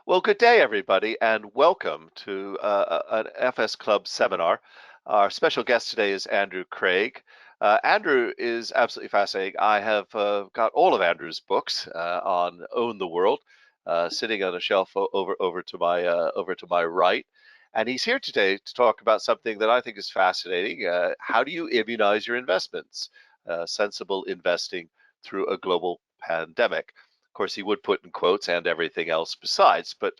Well, good day, everybody, and welcome to an FS Club seminar. Our special guest today is Andrew Craig. Andrew is absolutely fascinating. I have got all of Andrew's books on Own the World sitting on a shelf over to my right, and he's here today to talk about something that I think is fascinating. How do you immunize your investments? Sensible investing through a global pandemic. Of course, he would put in quotes and everything else besides, but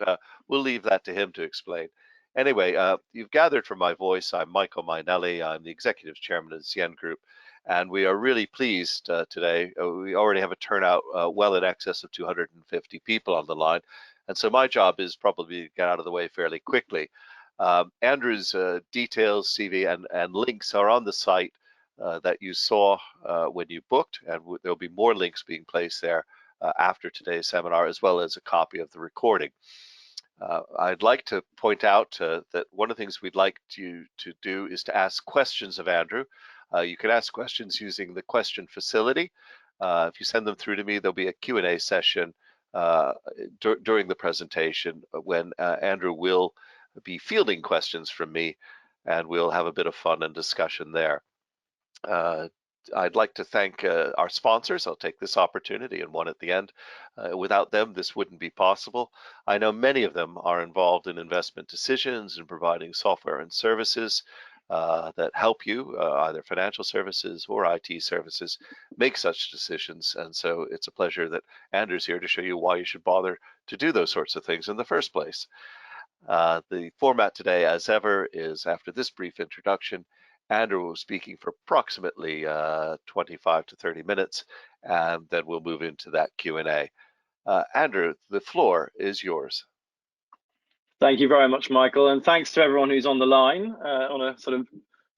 we'll leave that to him to explain. Anyway, you've gathered from my voice. I'm Michael Mainelli. I'm the executive chairman of the Zien Group, and we are really pleased today. We already have a turnout well in excess of 250 people on the line, and so my job is probably to get out of the way fairly quickly. Andrew's details, CV, and links are on the site that you saw when you booked, and there'll be more links being placed there after today's seminar, as well as a copy of the recording. I'd like to point out that one of the things we'd like you to do is to ask questions of Andrew. You can ask questions using the question facility. If you send them through to me, there'll be a Q&A session during the presentation when Andrew will be fielding questions from me, and we'll have a bit of fun and discussion there. I'd like to thank our sponsors. I'll take this opportunity and one at the end. Without them, this wouldn't be possible. I know many of them are involved in investment decisions and providing software and services that help you, either financial services or IT services, make such decisions. And so it's a pleasure that Andrew's here to show you why you should bother to do those sorts of things in the first place. The format today, as ever, is after this brief introduction, Andrew will be speaking for approximately 25 to 30 minutes, and then we'll move into that Q&A. Andrew, the floor is yours. Thank you very much, Michael, and thanks to everyone who's on the line on a sort of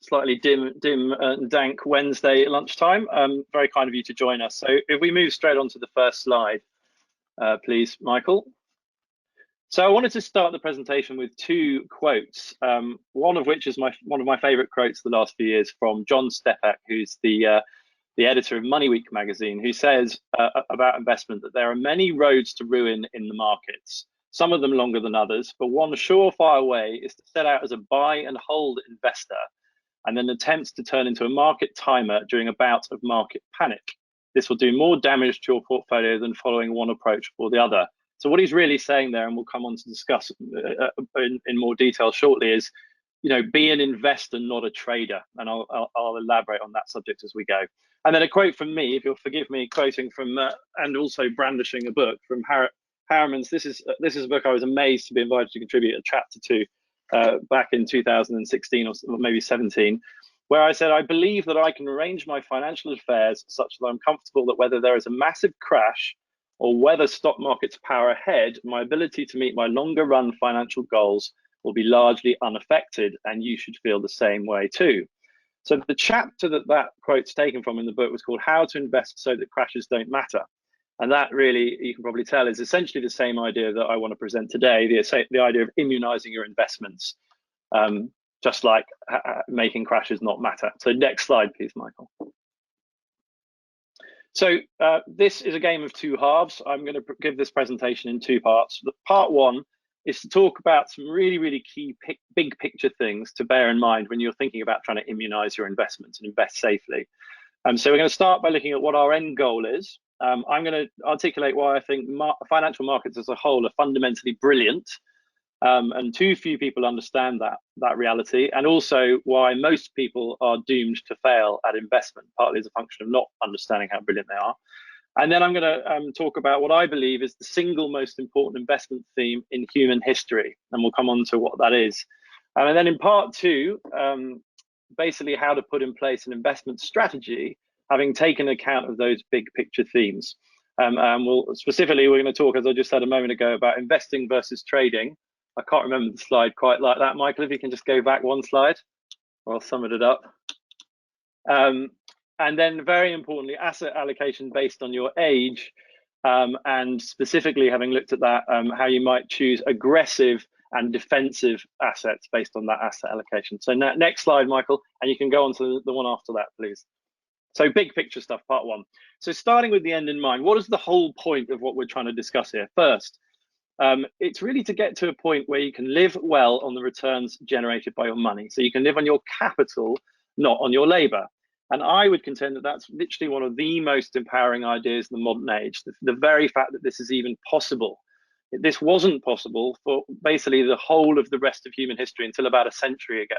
slightly dim and dank Wednesday lunchtime. Very kind of you to join us. So if we move straight on to the first slide, please, Michael. So I wanted to start the presentation with two quotes, one of which is one of my favorite quotes the last few years from John Stepak, who's the editor of Money Week magazine, who says about investment that there are many roads to ruin in the markets, some of them longer than others, but one surefire way is to set out as a buy and hold investor and then attempt to turn into a market timer during a bout of market panic. This will do more damage to your portfolio than following one approach or the other. So what he's really saying there, and we'll come on to discuss in more detail shortly, is, be an investor, not a trader. And I'll elaborate on that subject as we go. And then a quote from me, if you'll forgive me quoting from, and also brandishing a book from Harriman's. This is a book I was amazed to be invited to contribute a chapter to back in 2016 or maybe 17, where I said, I believe that I can arrange my financial affairs such that I'm comfortable that whether there is a massive crash or whether stock markets power ahead, my ability to meet my longer run financial goals will be largely unaffected, and you should feel the same way too. So the chapter that quote's taken from in the book was called How to Invest So That Crashes Don't Matter. And that really, you can probably tell, is essentially the same idea that I want to present today, the idea of immunizing your investments, just like making crashes not matter. So next slide, please, Michael. So this is a game of two halves. I'm going to give this presentation in two parts. The part one is to talk about some really, really key big picture things to bear in mind when you're thinking about trying to immunize your investments and invest safely. So we're going to start by looking at what our end goal is. I'm going to articulate why I think financial markets as a whole are fundamentally brilliant, and too few people understand that reality, and also why most people are doomed to fail at investment, partly as a function of not understanding how brilliant they are. And then I'm going to talk about what I believe is the single most important investment theme in human history, and we'll come on to what that is. And then in part two, basically how to put in place an investment strategy, having taken account of those big picture themes. We're going to talk, as I just said a moment ago, about investing versus trading. I can't remember the slide quite like that. Michael, if you can just go back one slide, or I'll sum it up. And then very importantly, asset allocation based on your age, and specifically having looked at that, how you might choose aggressive and defensive assets based on that asset allocation. So next slide, Michael, and you can go on to the one after that, please. So big picture stuff, part one. So starting with the end in mind, what is the whole point of what we're trying to discuss here? First, It's really to get to a point where you can live well on the returns generated by your money. So you can live on your capital, not on your labor. And I would contend that that's literally one of the most empowering ideas in the modern age. The very fact that this is even possible. This wasn't possible for basically the whole of the rest of human history until about a century ago.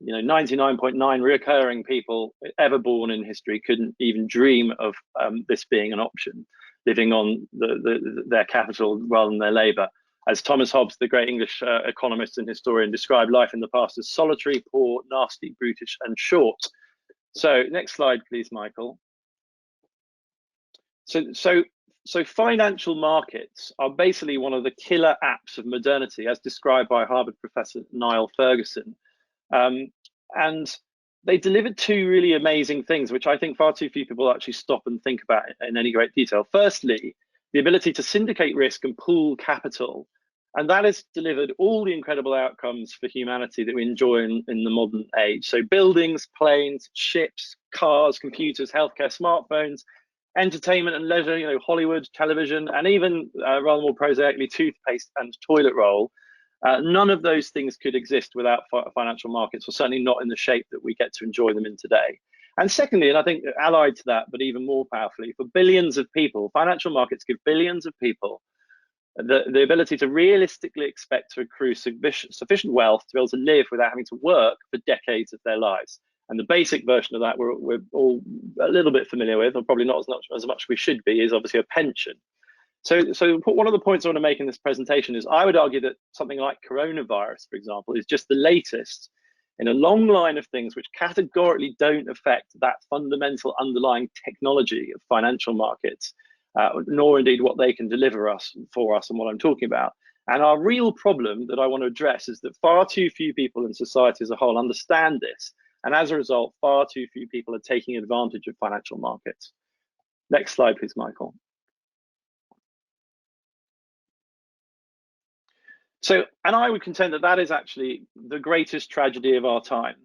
99.9 reoccurring people ever born in history couldn't even dream of this being an option, living on their capital rather than their labor. As Thomas Hobbes, the great English economist and historian, described life in the past as solitary, poor, nasty, brutish, and short. So next slide, please, Michael. So financial markets are basically one of the killer apps of modernity, as described by Harvard professor Niall Ferguson. And they delivered two really amazing things, which I think far too few people actually stop and think about in any great detail. Firstly, the ability to syndicate risk and pool capital. And that has delivered all the incredible outcomes for humanity that we enjoy in the modern age. So buildings, planes, ships, cars, computers, healthcare, smartphones, entertainment and leisure, Hollywood, television, and even rather more prosaically, toothpaste and toilet roll. None of those things could exist without financial markets, or certainly not in the shape that we get to enjoy them in today. And secondly, and I think allied to that, but even more powerfully, for billions of people, financial markets give billions of people the ability to realistically expect to accrue sufficient wealth to be able to live without having to work for decades of their lives. And the basic version of that we're all a little bit familiar with, or probably not as much as we should be, is obviously a pension. So one of the points I want to make in this presentation is I would argue that something like coronavirus, for example, is just the latest in a long line of things which categorically don't affect that fundamental underlying technology of financial markets, nor indeed what they can deliver for us and what I'm talking about. And our real problem that I want to address is that far too few people in society as a whole understand this. And as a result, far too few people are taking advantage of financial markets. Next slide, please, Michael. So, and I would contend that that is actually the greatest tragedy of our time,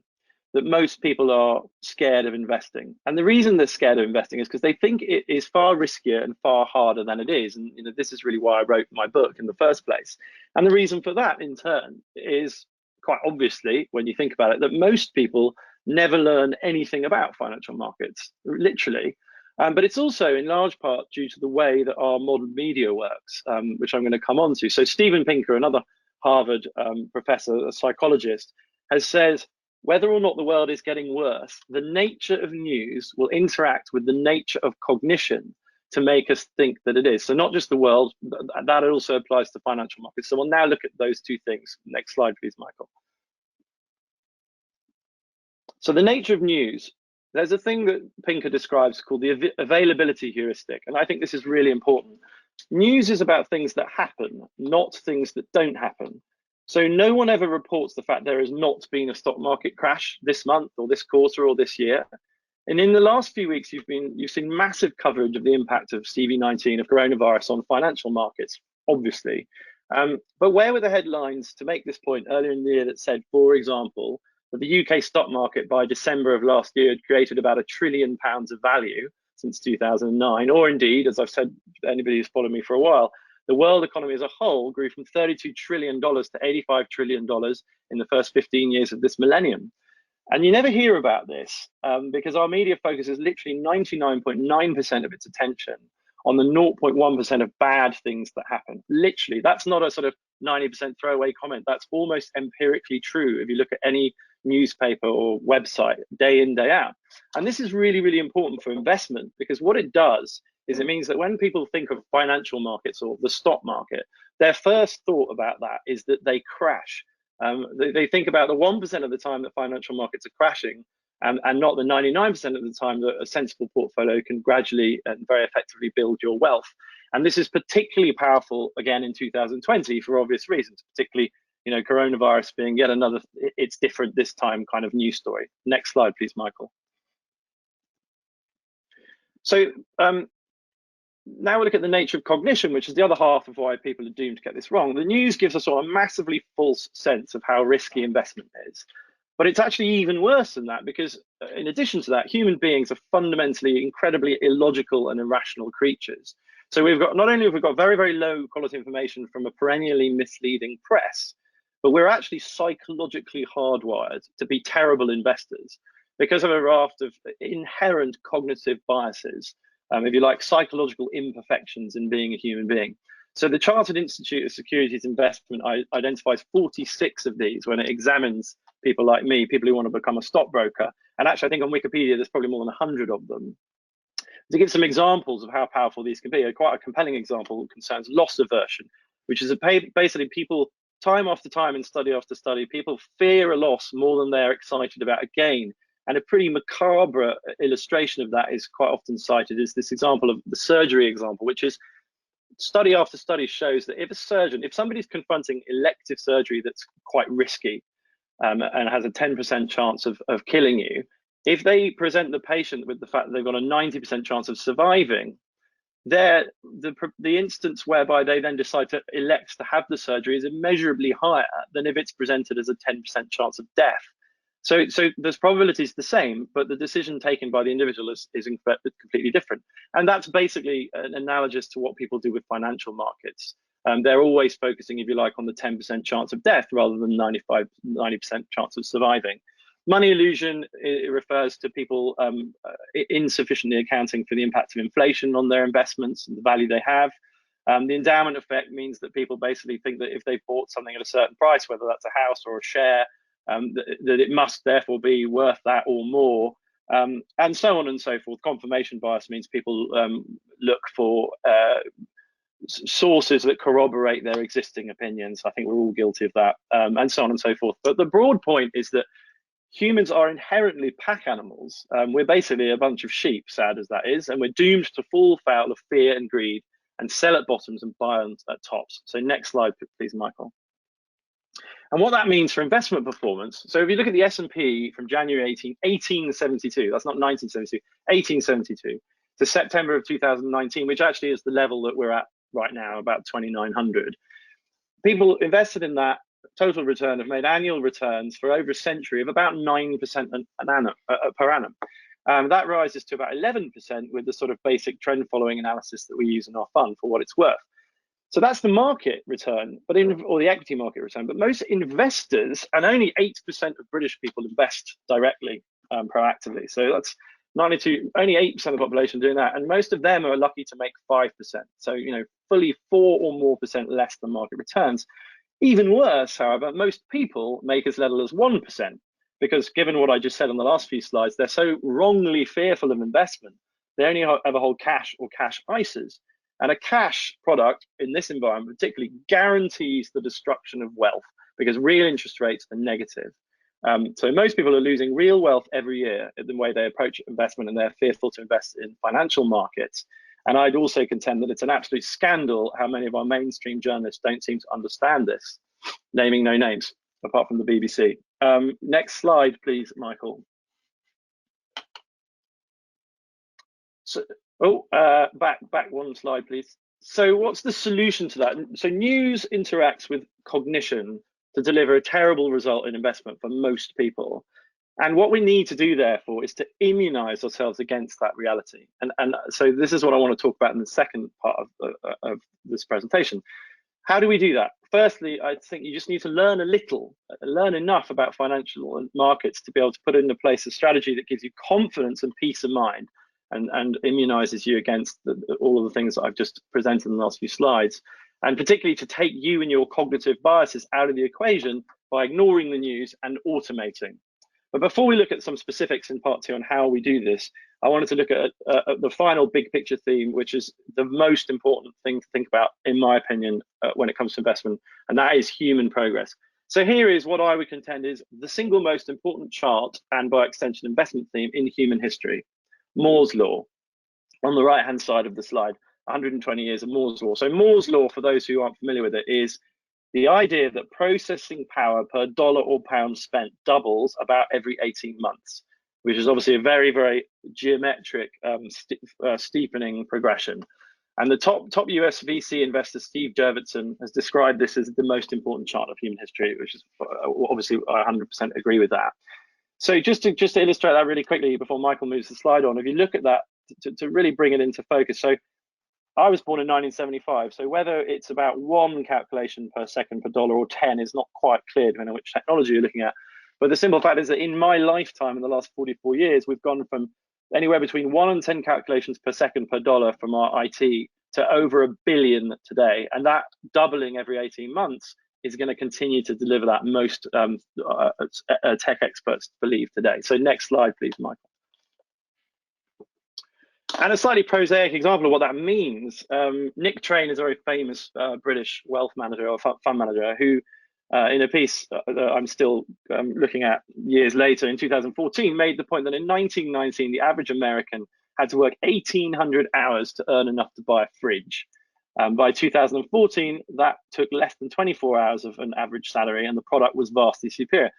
that most people are scared of investing. And the reason they're scared of investing is because they think it is far riskier and far harder than it is. And this is really why I wrote my book in the first place. And the reason for that, in turn, is quite obviously, when you think about it, that most people never learn anything about financial markets, literally. But it's also in large part due to the way that our modern media works, which I'm going to come on to. So Steven Pinker, another Harvard professor, a psychologist, has said, whether or not the world is getting worse, the nature of news will interact with the nature of cognition to make us think that it is. So not just the world, that also applies to financial markets. So we'll now look at those two things. Next slide, please, Michael. So the nature of news, there's a thing that Pinker describes called the availability heuristic. And I think this is really important. News is about things that happen, not things that don't happen. So no one ever reports the fact there has not been a stock market crash this month or this quarter or this year. And in the last few weeks, you've seen massive coverage of the impact of CV-19, of coronavirus, on financial markets, obviously. But where were the headlines to make this point earlier in the year that said, for example, that the UK stock market by December of last year had created about £1 trillion of value since 2009, or indeed, as I've said, anybody who's followed me for a while, the world economy as a whole grew from $32 trillion to $85 trillion in the first 15 years of this millennium. And you never hear about this because our media focuses literally 99.9% of its attention on the 0.1% of bad things that happen. Literally, that's not a sort of 90% throwaway comment. That's almost empirically true if you look at any newspaper or website day in, day out. And this is really, really important for investment, because what it does is it means that when people think of financial markets or the stock market, their first thought about that is that they crash. They think about the 1% of the time that financial markets are crashing, and not the 99% of the time that a sensible portfolio can gradually and very effectively build your wealth. And this is particularly powerful, again, in 2020 for obvious reasons, particularly, coronavirus being yet another, it's different this time kind of news story. Next slide, please, Michael. So now we look at the nature of cognition, which is the other half of why people are doomed to get this wrong. The news gives us all a massively false sense of how risky investment is. But it's actually even worse than that, because in addition to that, human beings are fundamentally incredibly illogical and irrational creatures. So we've got, not only have we got very, very low quality information from a perennially misleading press, but we're actually psychologically hardwired to be terrible investors because of a raft of inherent cognitive biases, if you like, psychological imperfections in being a human being. So the Chartered Institute of Securities Investment identifies 46 of these when it examines people like me, people who want to become a stockbroker. And actually, I think on Wikipedia, there's probably more than 100 of them. To give some examples of how powerful these can be, quite a compelling example concerns loss aversion, which is basically people, time after time in study after study, people fear a loss more than they're excited about a gain. And a pretty macabre illustration of that is quite often cited is this example of the surgery example, which is study after study shows that if somebody's confronting elective surgery that's quite risky and has a 10% chance of killing you, if they present the patient with the fact that they've got a 90% chance of surviving, the instance whereby they then decide to elect to have the surgery is immeasurably higher than if it's presented as a 10% chance of death. So those probabilities the same, but the decision taken by the individual is completely different. And that's basically an analogous to what people do with financial markets. They're always focusing, if you like, on the 10% chance of death rather than 90% chance of surviving. Money illusion, it refers to people insufficiently accounting for the impact of inflation on their investments and the value they have. The endowment effect means that people basically think that if they bought something at a certain price, whether that's a house or a share, that it must therefore be worth that or more, and so on and so forth. Confirmation bias means people look for sources that corroborate their existing opinions. I think we're all guilty of that, and so on and so forth. But the broad point is that humans are inherently pack animals. We're basically a bunch of sheep, sad as that is, and we're doomed to fall foul of fear and greed and sell at bottoms and buy at tops. So next slide, please, Michael. And what that means for investment performance. So if you look at the S&P from January 1872, that's not 1972, 1872, to September of 2019, which actually is the level that we're at right now, about 2,900. People invested in that total return have made annual returns for over a century of about 9% per annum. That rises to about 11% with the sort of basic trend following analysis that we use in our fund for what it's worth. So that's the market return, or the equity market return. But most investors, and only 8% of British people invest directly, proactively. So that's only 8% of the population doing that, and most of them are lucky to make 5%. So fully 4 or more % less than market returns. Even worse, however, most people make as little as 1%, because given what I just said on the last few slides, they're so wrongly fearful of investment, they only ever hold cash or cash ISAs. And a cash product in this environment particularly guarantees the destruction of wealth because real interest rates are negative. So most people are losing real wealth every year in the way they approach investment, and they're fearful to invest in financial markets. And I'd also contend that it's an absolute scandal how many of our mainstream journalists don't seem to understand this, naming no names, apart from the BBC. Next slide, please, Michael. So, back one slide, please. So what's the solution to that? So news interacts with cognition to deliver a terrible result in investment for most people. And what we need to do, therefore, is to immunize ourselves against that reality. And so this is what I want to talk about in the second part of this presentation. How do we do that? Firstly, I think you just need to learn enough about financial markets to be able to put into place a strategy that gives you confidence and peace of mind and immunizes you against all of the things that I've just presented in the last few slides. And particularly to take you and your cognitive biases out of the equation by ignoring the news and automating. But before we look at some specifics in part 2 on how we do this, I wanted to look at the final big picture theme, which is the most important thing to think about, in my opinion, when it comes to investment, and that is human progress. So here is what I would contend is the single most important chart, and by extension investment theme, in human history, Moore's law. On the right-hand side of the slide, 120 years of Moore's law. So Moore's law, for those who aren't familiar with it, is the idea that processing power per dollar or pound spent doubles about every 18 months, which is obviously a very, very geometric steepening progression. And the top US VC investor, Steve Jurvetson, has described this as the most important chart of human history, which is obviously I 100% agree with that. So just to illustrate that really quickly before Michael moves the slide on, if you look at that to really bring it into focus. So I was born in 1975, so whether it's about 1 calculation per second per dollar or 10 is not quite clear depending on which technology you're looking at. But the simple fact is that in my lifetime, in the last 44 years, we've gone from anywhere between 1 and 10 calculations per second per dollar from our IT to over 1 billion today. And that doubling every 18 months is going to continue to deliver that, most tech experts believe today. So next slide, please, Michael. And a slightly prosaic example of what that means. Nick Train is a very famous British wealth manager or fund manager who, in a piece that I'm still looking at years later, in 2014, made the point that in 1919, the average American had to work 1,800 hours to earn enough to buy a fridge. By 2014, that took less than 24 hours of an average salary, and the product was vastly superior.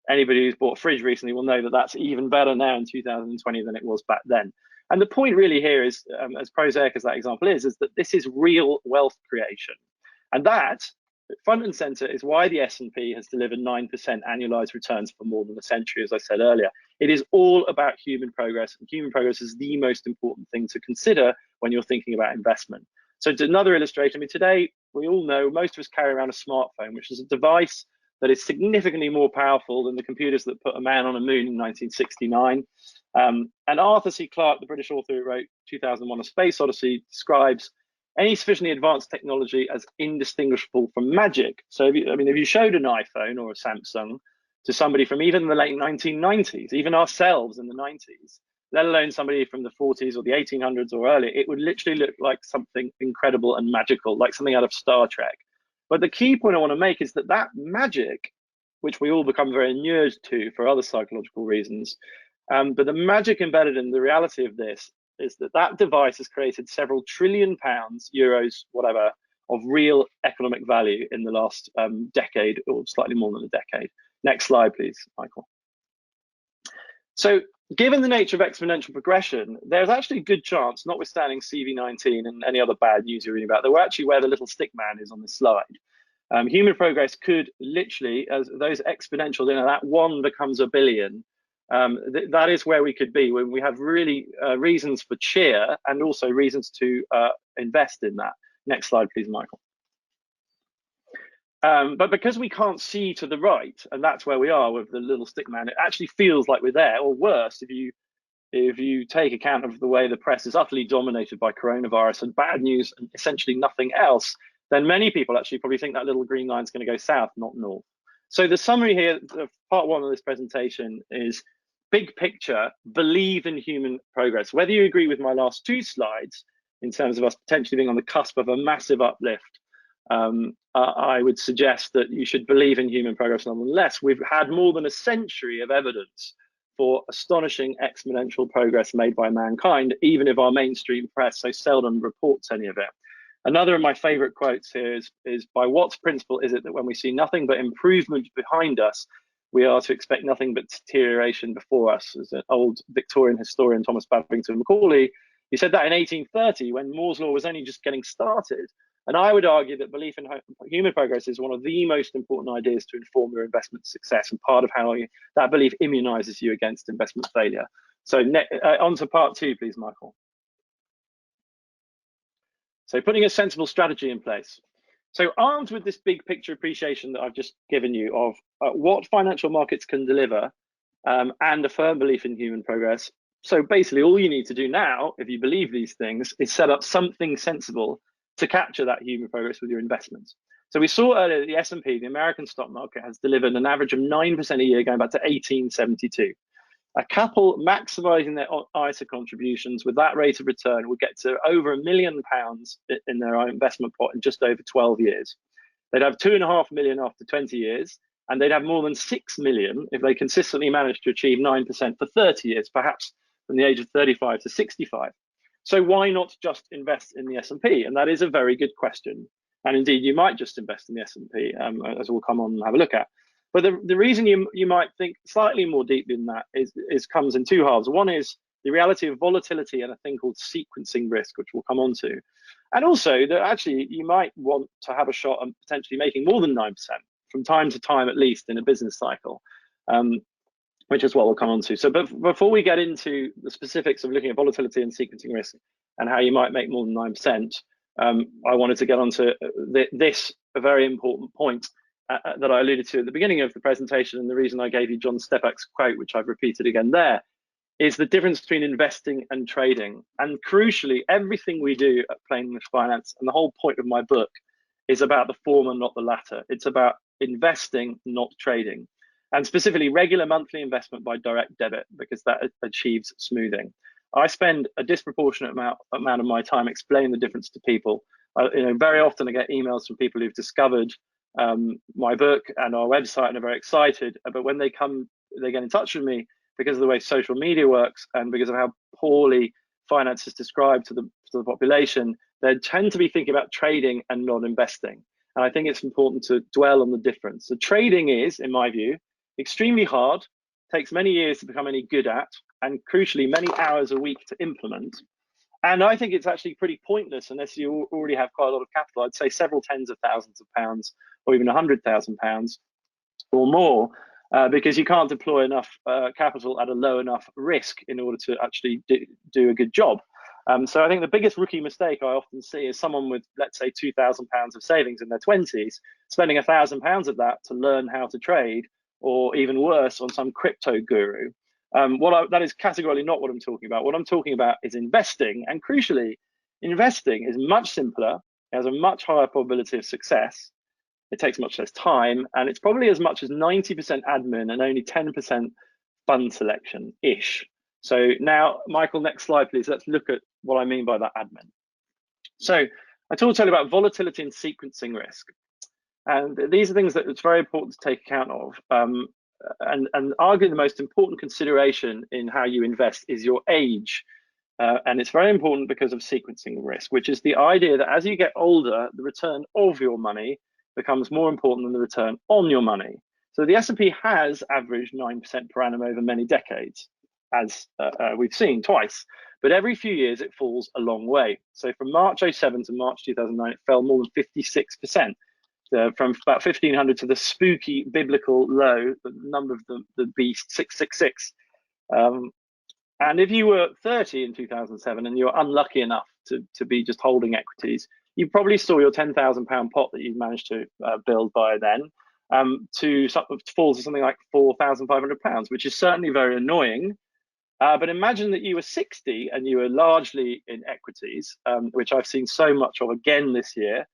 Anybody who's bought a fridge recently will know that that's even better now in 2020 than it was back then. And the point really here is, as prosaic as that example is that this is real wealth creation. And that, front and center, is why the S&P has delivered 9% annualized returns for more than a century, as I said earlier. It is all about human progress, and human progress is the most important thing to consider when you're thinking about investment. So to another illustration, I mean, today, we all know most of us carry around a smartphone, which is a device that is significantly more powerful than the computers that put a man on a moon in 1969. And Arthur C. Clarke, the British author who wrote 2001: A Space Odyssey, describes any sufficiently advanced technology as indistinguishable from magic. So, if you showed an iPhone or a Samsung to somebody from even the late 1990s, even ourselves in the 90s, let alone somebody from the 40s or the 1800s or earlier, it would literally look like something incredible and magical, like something out of Star Trek. But the key point I want to make is that magic, which we all become very inured to for other psychological reasons, but the magic embedded in the reality of this is that device has created several trillion pounds, euros, whatever, of real economic value in the last decade, or slightly more than a decade. Next slide, please, Michael. So given the nature of exponential progression, there's actually a good chance, notwithstanding CV19 and any other bad news you're reading about, that we're actually where the little stick man is on this slide. Human progress could literally, as those exponentials, that 1 becomes 1 billion, that is where we could be when we have really reasons for cheer and also reasons to invest in that. Next slide, please, Michael. But because we can't see to the right, and that's where we are with the little stick man, it actually feels like we're there, or worse, if you take account of the way the press is utterly dominated by coronavirus and bad news and essentially nothing else, then many people actually probably think that little green line is going to go south, not north. So the summary here of part 1 of this presentation is, big picture, believe in human progress. Whether you agree with my last 2 slides in terms of us potentially being on the cusp of a massive uplift, I would suggest that you should believe in human progress nonetheless. We've had more than a century of evidence for astonishing exponential progress made by mankind, even if our mainstream press so seldom reports any of it. Another of my favorite quotes here is by Watt's principle is it that when we see nothing but improvement behind us, we are to expect nothing but deterioration before us. As an old Victorian historian, Thomas Babington Macaulay, he said that in 1830, when Moore's law was only just getting started. And I would argue that belief in human progress is one of the most important ideas to inform your investment success, and part of how that belief immunizes you against investment failure. So on to part 2, please, Michael. So putting a sensible strategy in place. So armed with this big picture appreciation that I've just given you of what financial markets can deliver and a firm belief in human progress. So basically all you need to do now, if you believe these things, is set up something sensible to capture that human progress with your investments. So we saw earlier that the S&P, the American stock market, has delivered an average of 9% a year going back to 1872. A couple maximizing their ISA contributions with that rate of return would get to over £1 million in their investment pot in just over 12 years. They'd have 2.5 million after 20 years, and they'd have more than 6 million if they consistently managed to achieve 9% for 30 years, perhaps from the age of 35 to 65. So why not just invest in the S&P? And that is a very good question. And indeed, you might just invest in the S&P, as we'll come on and have a look at. But the reason you might think slightly more deeply than that is comes in 2 halves. One is the reality of volatility and a thing called sequencing risk, which we'll come on to. And also that actually you might want to have a shot at potentially making more than 9% from time to time, at least in a business cycle. which is what we'll come on to. So before we get into the specifics of looking at volatility and sequencing risk and how you might make more than 9%, I wanted to get onto this a very important point that I alluded to at the beginning of the presentation, and the reason I gave you John Stepak's quote, which I've repeated again there, is the difference between investing and trading. And crucially, everything we do at Plain English Finance, and the whole point of my book, is about the former, not the latter. It's about investing, not trading. And specifically regular monthly investment by direct debit, because that achieves smoothing. I spend a disproportionate amount of my time explaining the difference to people. Very often I get emails from people who've discovered my book and our website and are very excited, but when they get in touch with me, because of the way social media works and because of how poorly finance is described to the population, they tend to be thinking about trading and not investing. And I think it's important to dwell on the difference. So trading is, in my view, extremely hard, takes many years to become any good at, and crucially, many hours a week to implement. And I think it's actually pretty pointless unless you already have quite a lot of capital. I'd say several tens of thousands of pounds or even £100,000 or more, because you can't deploy enough capital at a low enough risk in order to actually do a good job. So I think the biggest rookie mistake I often see is someone with, let's say, £2,000 of savings in their 20s, spending £1,000 of that to learn how to trade, or even worse, on some crypto guru. That is categorically not what I'm talking about. What I'm talking about is investing, and crucially, investing is much simpler, has a much higher probability of success, it takes much less time, and it's probably as much as 90% admin and only 10% fund selection-ish. So now, Michael, next slide, please. Let's look at what I mean by that admin. So I talked earlier about volatility and sequencing risk. And these are things that it's very important to take account of. And arguably the most important consideration in how you invest is your age. And it's very important because of sequencing risk, which is the idea that as you get older, the return of your money becomes more important than the return on your money. So the S&P has averaged 9% per annum over many decades, as we've seen twice. But every few years, it falls a long way. So from March 07 to March 2009, it fell more than 56%. From about 1500 to the spooky biblical low, the number of the beast, 666. And if you were 30 in 2007 and you're unlucky enough to be just holding equities, you probably saw your £10,000 pot that you managed to build by then to fall to something like £4,500, which is certainly very annoying. But imagine that you were 60 and you were largely in equities, which I've seen so much of again this year.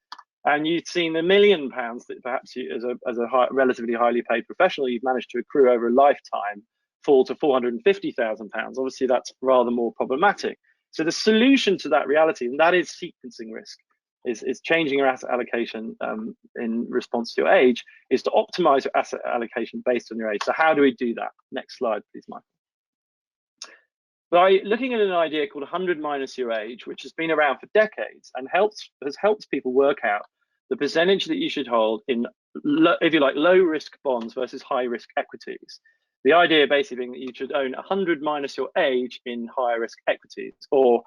And you've seen £1 million that perhaps you, as a relatively highly paid professional, you've managed to accrue over a lifetime, fall to £450,000. Obviously, that's rather more problematic. So the solution to that reality, and that is sequencing risk, is changing your asset allocation in response to your age, is to optimize your asset allocation based on your age. So how do we do that? Next slide, please, Michael. By looking at an idea called 100 minus your age, which has been around for decades and has helped people work out the percentage that you should hold in, if you like, low risk bonds versus high risk equities. The idea basically being that you should own 100 minus your age in higher risk equities, or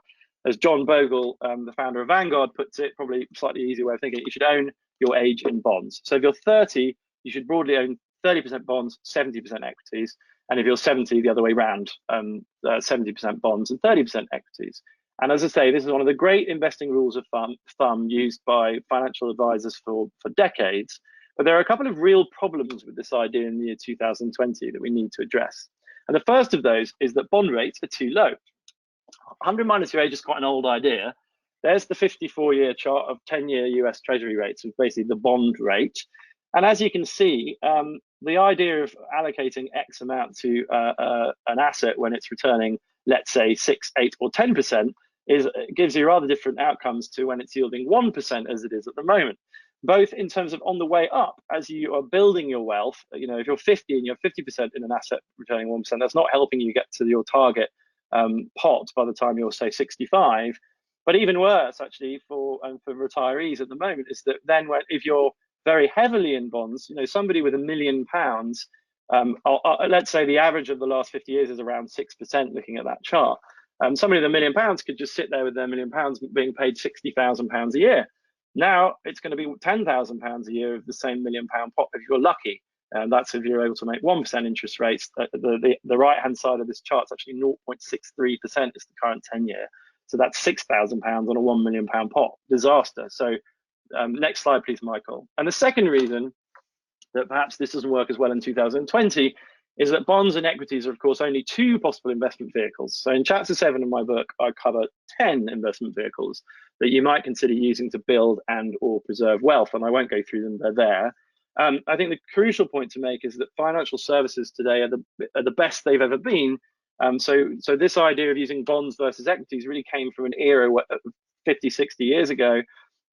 as John Bogle, the founder of Vanguard, puts it, probably slightly easier way of thinking, you should own your age in bonds. So if you're 30, you should broadly own 30% bonds, 70% equities. And if you're 70, the other way around, 70% bonds and 30% equities. And as I say, this is one of the great investing rules of thumb used by financial advisors for decades. But there are a couple of real problems with this idea in the year 2020 that we need to address. And the first of those is that bond rates are too low. 100 minus your age is quite an old idea. There's the 54-year chart of 10-year US Treasury rates, which is basically the bond rate. And as you can see, the idea of allocating X amount to an asset when it's returning, let's say 6, 8, or 10%, gives you rather different outcomes to when it's yielding 1% as it is at the moment. Both in terms of on the way up, as you are building your wealth, if you're 50 and you're 50% in an asset returning 1%, that's not helping you get to your target pot by the time you're, say, 65. But even worse, actually, for retirees at the moment, is that then if you're very heavily in bonds, somebody with £1 million, let's say the average of the last 50 years is around 6%, looking at that chart. Somebody with £1 million could just sit there with their £1 million being paid £60,000 a year. Now it's going to be £10,000 a year of the same £1 million pot if you're lucky. That's if you're able to make 1% interest rates. The right-hand side of this chart is actually 0.63% is the current 10-year. So that's £6,000 on a £1 million pot. Disaster. So next slide, please, Michael. And the second reason that perhaps this doesn't work as well in 2020 is that bonds and equities are, of course, only two possible investment vehicles. So in chapter 7 of my book, I cover 10 investment vehicles that you might consider using to build and or preserve wealth, and I won't go through them, they're there. I think the crucial point to make is that financial services today are the best they've ever been. So this idea of using bonds versus equities really came from an era 50, 60 years ago,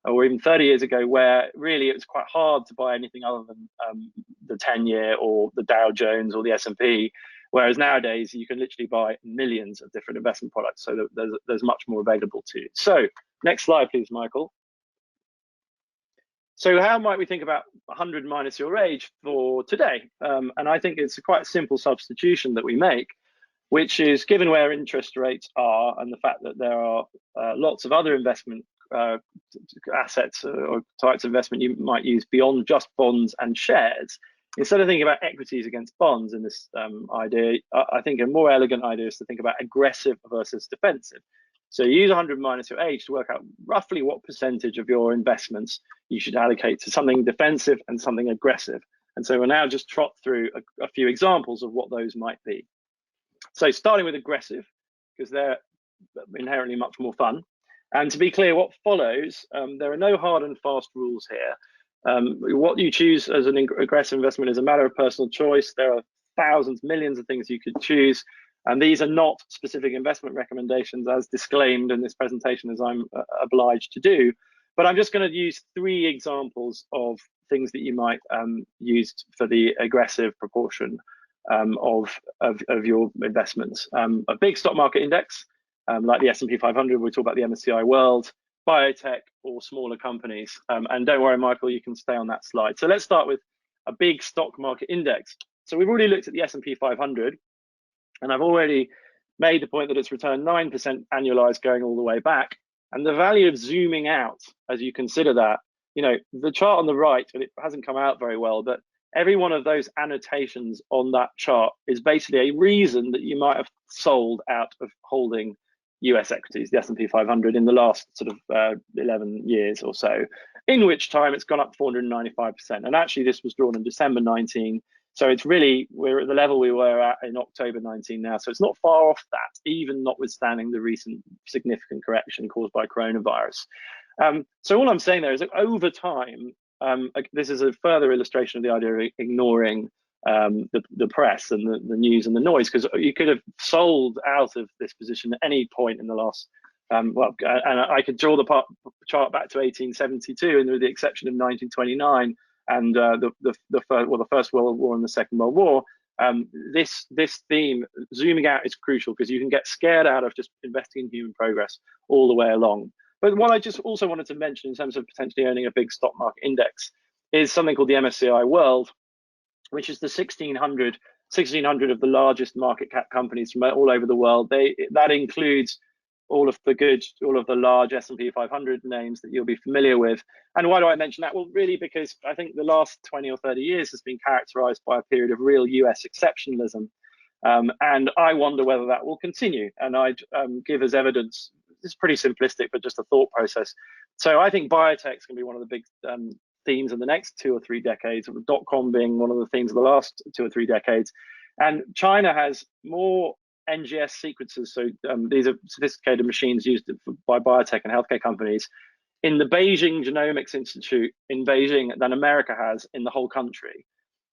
or even 30 years ago, where really it was quite hard to buy anything other than the 10-year or the Dow Jones or the S&P, whereas nowadays you can literally buy millions of different investment products, so there's much more available to you. So next slide, please, Michael. So how might we think about 100 minus your age for today? And I think it's quite a simple substitution that we make, which is given where interest rates are and the fact that there are lots of other investment assets or types of investment you might use beyond just bonds and shares. Instead of thinking about equities against bonds in this idea, I think a more elegant idea is to think about aggressive versus defensive. So you use 100 minus your age to work out roughly what percentage of your investments you should allocate to something defensive and something aggressive. And so we'll now just trot through a few examples of what those might be. So starting with aggressive, because they're inherently much more fun. And to be clear, what follows, there are no hard and fast rules here. What you choose as an aggressive investment is a matter of personal choice. There are thousands, millions of things you could choose. And these are not specific investment recommendations as disclaimed in this presentation, as I'm obliged to do. But I'm just going to use 3 examples of things that you might use for the aggressive proportion of your investments. A big stock market index, like the S&P 500, we talk about the MSCI World, biotech, or smaller companies. And don't worry, Michael, you can stay on that slide. So let's start with a big stock market index. So we've already looked at the S&P 500, and I've already made the point that it's returned 9% annualized going all the way back. And the value of zooming out, as you consider that, you know, the chart on the right, and it hasn't come out very well, but every one of those annotations on that chart is basically a reason that you might have sold out of holding US equities, the S&P 500, in the last sort of 11 years or so, in which time it's gone up 495%. And actually, this was drawn in December 19. So it's really, we're at the level we were at in October 19 now. So it's not far off that, even notwithstanding the recent significant correction caused by coronavirus. So all I'm saying there is that over time, this is a further illustration of the idea of ignoring the press and the news and the noise, because you could have sold out of this position at any point in the last, and I could draw the chart back to 1872, and with the exception of 1929 and the First World War and the Second World War, this theme, zooming out, is crucial, because you can get scared out of just investing in human progress all the way along. But what I just also wanted to mention in terms of potentially owning a big stock market index is something called the MSCI World, which is the 1600 of the largest market cap companies from all over the world. That includes all of the large S&P 500 names that you'll be familiar with. And why do I mention that? Well, really because I think the last 20 or 30 years has been characterized by a period of real US exceptionalism. And I wonder whether that will continue. And I'd give as evidence, it's pretty simplistic, but just a thought process. So I think biotech is going to be one of the big themes in the next 2 or 3 decades, with .com being one of the themes of the last 2 or 3 decades. And China has more NGS sequences, so these are sophisticated machines used by biotech and healthcare companies, in the Beijing Genomics Institute in Beijing than America has in the whole country.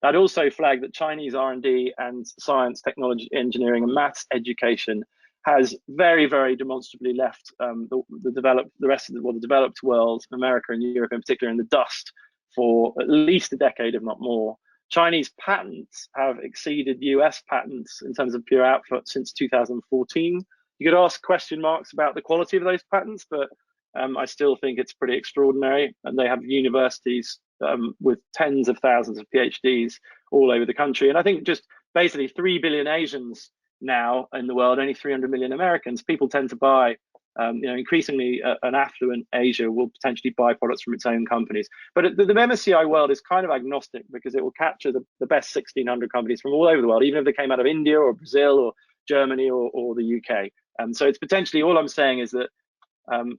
I'd also flag that Chinese R&D and science, technology, engineering, and maths education has very, very demonstrably left the developed world, America and Europe in particular, in the dust for at least a decade, if not more. Chinese patents have exceeded US patents in terms of pure output since 2014. You could ask question marks about the quality of those patents, but I still think it's pretty extraordinary. And they have universities with tens of thousands of PhDs all over the country. And I think just basically 3 billion Asians now in the world, only 300 million Americans. People tend to buy Increasingly an affluent Asia will potentially buy products from its own companies. But the MSCI world is kind of agnostic because it will capture the best 1,600 companies from all over the world, even if they came out of India or Brazil or Germany or the UK. So it's potentially, all I'm saying is that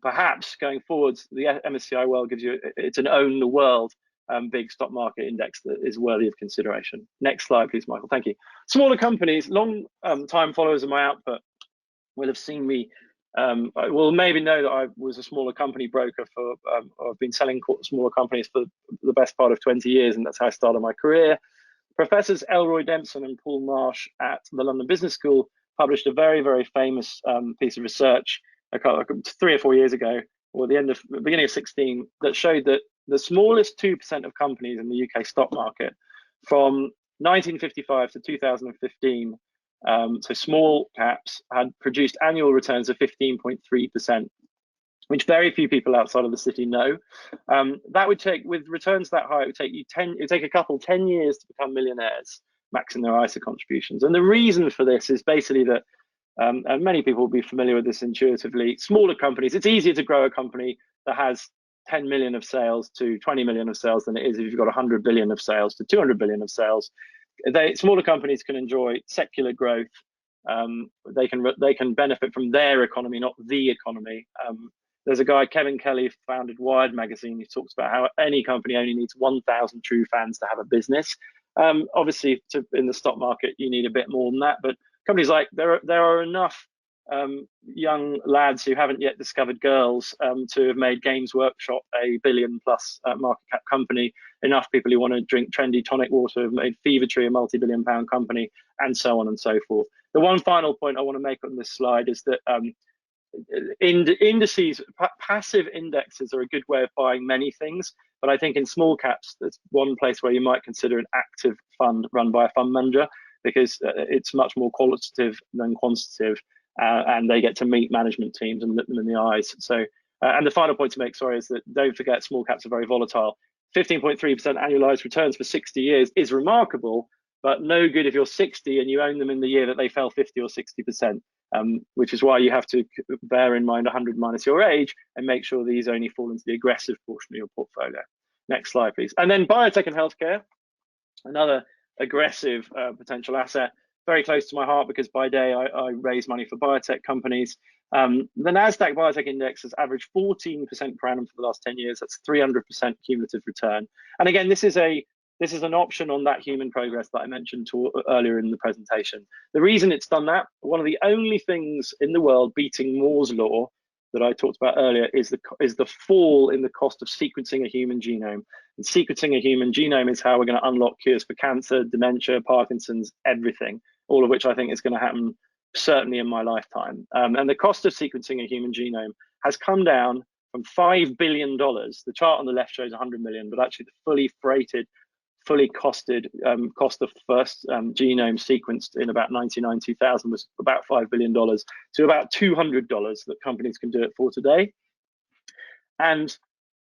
perhaps going forwards, the MSCI world gives you, it's an own the world big stock market index that is worthy of consideration. Next slide, please, Michael. Thank you. Smaller companies, long time followers of my output will have seen me, will maybe know that I was a smaller company broker for, I've been selling smaller companies for the best part of 20 years, and that's how I started my career. Professors Elroy Dempson and Paul Marsh at the London Business School published a very, very famous piece of research 3 or 4 years ago, or the beginning of 16, that showed that the smallest 2% of companies in the UK stock market from 1955 to 2015, so small caps, had produced annual returns of 15.3%, which very few people outside of the city know. That would take, with returns that high, it would take a couple 10 years to become millionaires, maxing their ISA contributions. And the reason for this is basically that, and many people will be familiar with this intuitively, smaller companies, it's easier to grow a company that has 10 million of sales to 20 million of sales than it is if you've got 100 billion of sales to 200 billion of sales. Smaller companies can enjoy secular growth. They can benefit from their economy, not the economy. There's a guy, Kevin Kelly, founded Wired magazine, who talks about how any company only needs 1,000 true fans to have a business. Obviously, in the stock market, you need a bit more than that, but companies like, there are enough young lads who haven't yet discovered girls to have made Games Workshop a billion-plus market cap company, enough people who want to drink trendy tonic water have made Fevertree a multi-billion-pound company, and so on and so forth. The one final point I want to make on this slide is that indices, passive indexes are a good way of buying many things, but I think in small caps, there's one place where you might consider an active fund run by a fund manager, because it's much more qualitative than quantitative, and they get to meet management teams and look them in the eyes. So, and the final point to make, sorry, is that don't forget small caps are very volatile. 15.3% annualized returns for 60 years is remarkable, but no good if you're 60 and you own them in the year that they fell 50 or 60%, which is why you have to bear in mind 100 minus your age and make sure these only fall into the aggressive portion of your portfolio. Next slide, please. And then biotech and healthcare, another aggressive potential asset, very close to my heart because by day I raise money for biotech companies. The NASDAQ Biotech Index has averaged 14% per annum for the last 10 years. That's 300% cumulative return. And again, this is an option on that human progress that I mentioned earlier in the presentation. The reason it's done that, one of the only things in the world beating Moore's law that I talked about earlier is the fall in the cost of sequencing a human genome. And sequencing a human genome is how we're going to unlock cures for cancer, dementia, Parkinson's, everything, all of which I think is going to happen certainly in my lifetime. And the cost of sequencing a human genome has come down from $5 billion. The chart on the left shows 100 million, but actually the fully freighted, fully costed cost of first genome sequenced in about 1999-2000 was about $5 billion to about $200 that companies can do it for today. And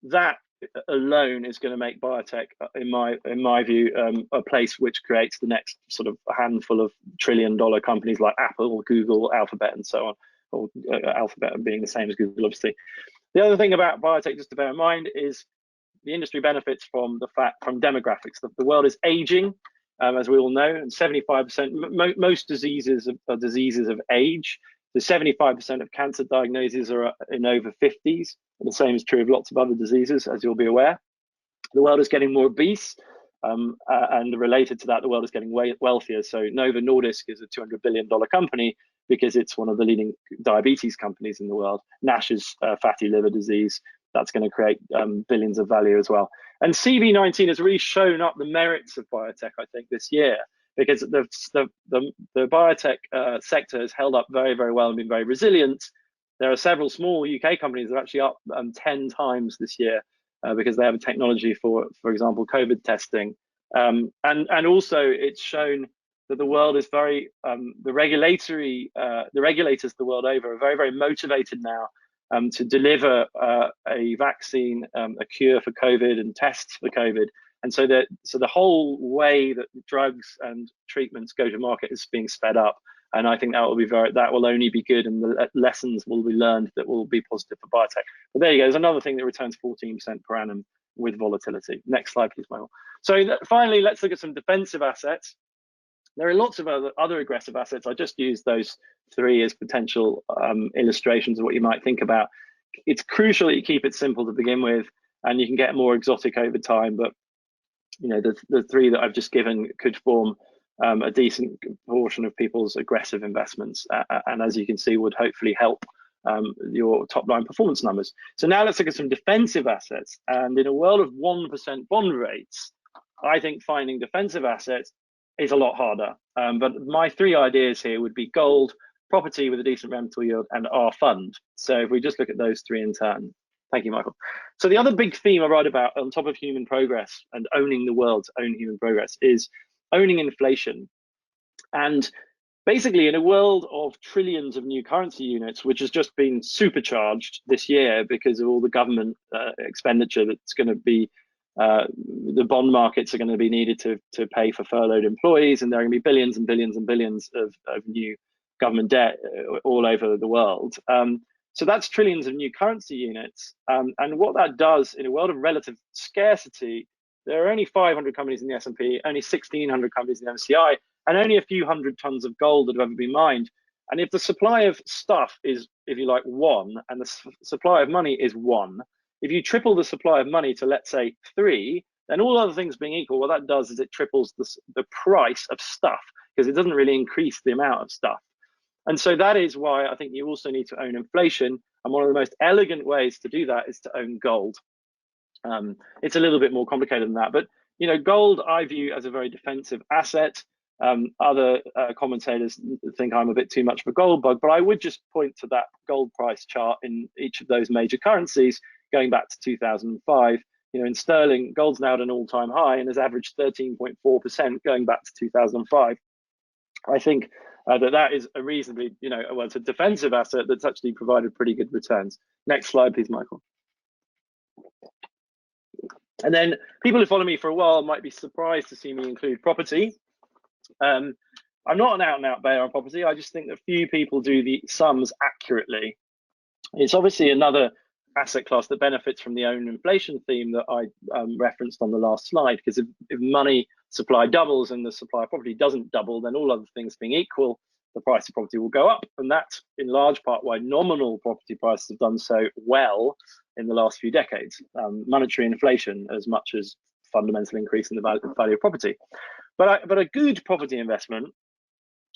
that alone is going to make biotech, in my view, a place which creates the next sort of handful of trillion-dollar companies like Apple, Google, Alphabet, and so on, or Alphabet being the same as Google, obviously. The other thing about biotech, just to bear in mind, is the industry benefits from demographics. The world is aging, as we all know, and 75%, most diseases are diseases of age. So 75% of cancer diagnoses are in over 50s. And the same is true of lots of other diseases, as you'll be aware. The world is getting more obese, and related to that, the world is getting wealthier. So Novo Nordisk is a $200 billion company because it's one of the leading diabetes companies in the world. NASH's fatty liver disease, that's going to create billions of value as well. And CV19 has really shown up the merits of biotech, I think, this year, because the biotech sector has held up very, very well and been very resilient. There are several small UK companies that are actually up 10 times this year because they have a technology for example, COVID testing. And also it's shown that the world is very, the regulators the world over are very, very motivated now to deliver a vaccine, a cure for COVID and tests for COVID. And so the whole way that drugs and treatments go to market is being sped up. And I think that will only be good, and the lessons will be learned that will be positive for biotech. But there you go. There's another thing that returns 14% per annum with volatility. Next slide, please, Michael. So finally, let's look at some defensive assets. There are lots of other aggressive assets. I just used those three as potential illustrations of what you might think about. It's crucial that you keep it simple to begin with, and you can get more exotic over time. But the three that I've just given could form a decent portion of people's aggressive investments, and as you can see, would hopefully help your top line performance numbers. So now let's look at some defensive assets. And in a world of 1% bond rates, I think finding defensive assets is a lot harder. But my three ideas here would be gold, property with a decent rental yield, and our fund. So if we just look at those three in turn. Thank you, Michael. So the other big theme I write about on top of human progress and owning the world to own human progress is owning inflation. And basically, in a world of trillions of new currency units, which has just been supercharged this year because of all the government expenditure that's going to be, the bond markets are going to be needed to pay for furloughed employees, and there are going to be billions and billions and billions of new government debt all over the world. So that's trillions of new currency units. And what that does in a world of relative scarcity, there are only 500 companies in the S&P, only 1,600 companies in the MSCI, and only a few hundred tons of gold that have ever been mined. And if the supply of stuff is, if you like, 1, and the supply of money is 1, if you triple the supply of money to, let's say, 3, then all other things being equal, what that does is it triples the price of stuff, because it doesn't really increase the amount of stuff. And so that is why I think you also need to own inflation. And one of the most elegant ways to do that is to own gold. It's a little bit more complicated than that, but gold I view as a very defensive asset. Other commentators think I'm a bit too much of a gold bug, but I would just point to that gold price chart in each of those major currencies going back to 2005. In sterling, gold's now at an all-time high and has averaged 13.4% going back to 2005. I think that is a reasonably, well, it's a defensive asset that's actually provided pretty good returns. Next slide, please, Michael. And then people who follow me for a while might be surprised to see me include property. I'm not an out-and-out bear on property. I just think that few people do the sums accurately. It's obviously another asset class that benefits from the own inflation theme that I referenced on the last slide, because if money supply doubles and the supply of property doesn't double, then all other things being equal, the price of property will go up. And that's in large part why nominal property prices have done so well in the last few decades. Monetary inflation as much as fundamental increase in the value of property. But a good property investment,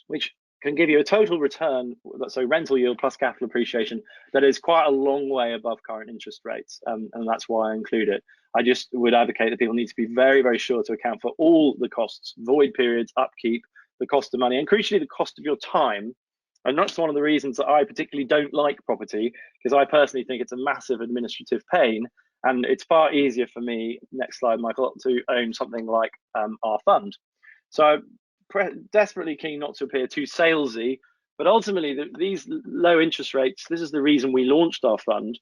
which can give you a total return, so rental yield plus capital appreciation, that is quite a long way above current interest rates, and that's why I include it. I just would advocate that people need to be very, very sure to account for all the costs, void periods, upkeep, the cost of money, and crucially the cost of your time. And that's one of the reasons that I particularly don't like property, because I personally think it's a massive administrative pain, and it's far easier for me, next slide, Michael, to own something like our fund. So I'm desperately keen not to appear too salesy, but ultimately these low interest rates, this is the reason we launched our fund,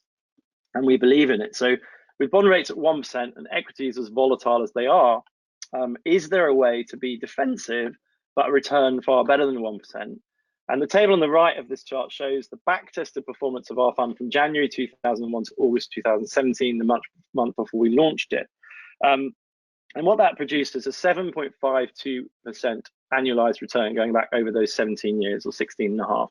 and we believe in it. So with bond rates at 1% and equities as volatile as they are, is there a way to be defensive but return far better than 1%? And the table on the right of this chart shows the back-tested performance of our fund from January 2001 to August 2017, the month before we launched it. And what that produced is a 7.52% annualized return going back over those 17 years, or 16 and a half.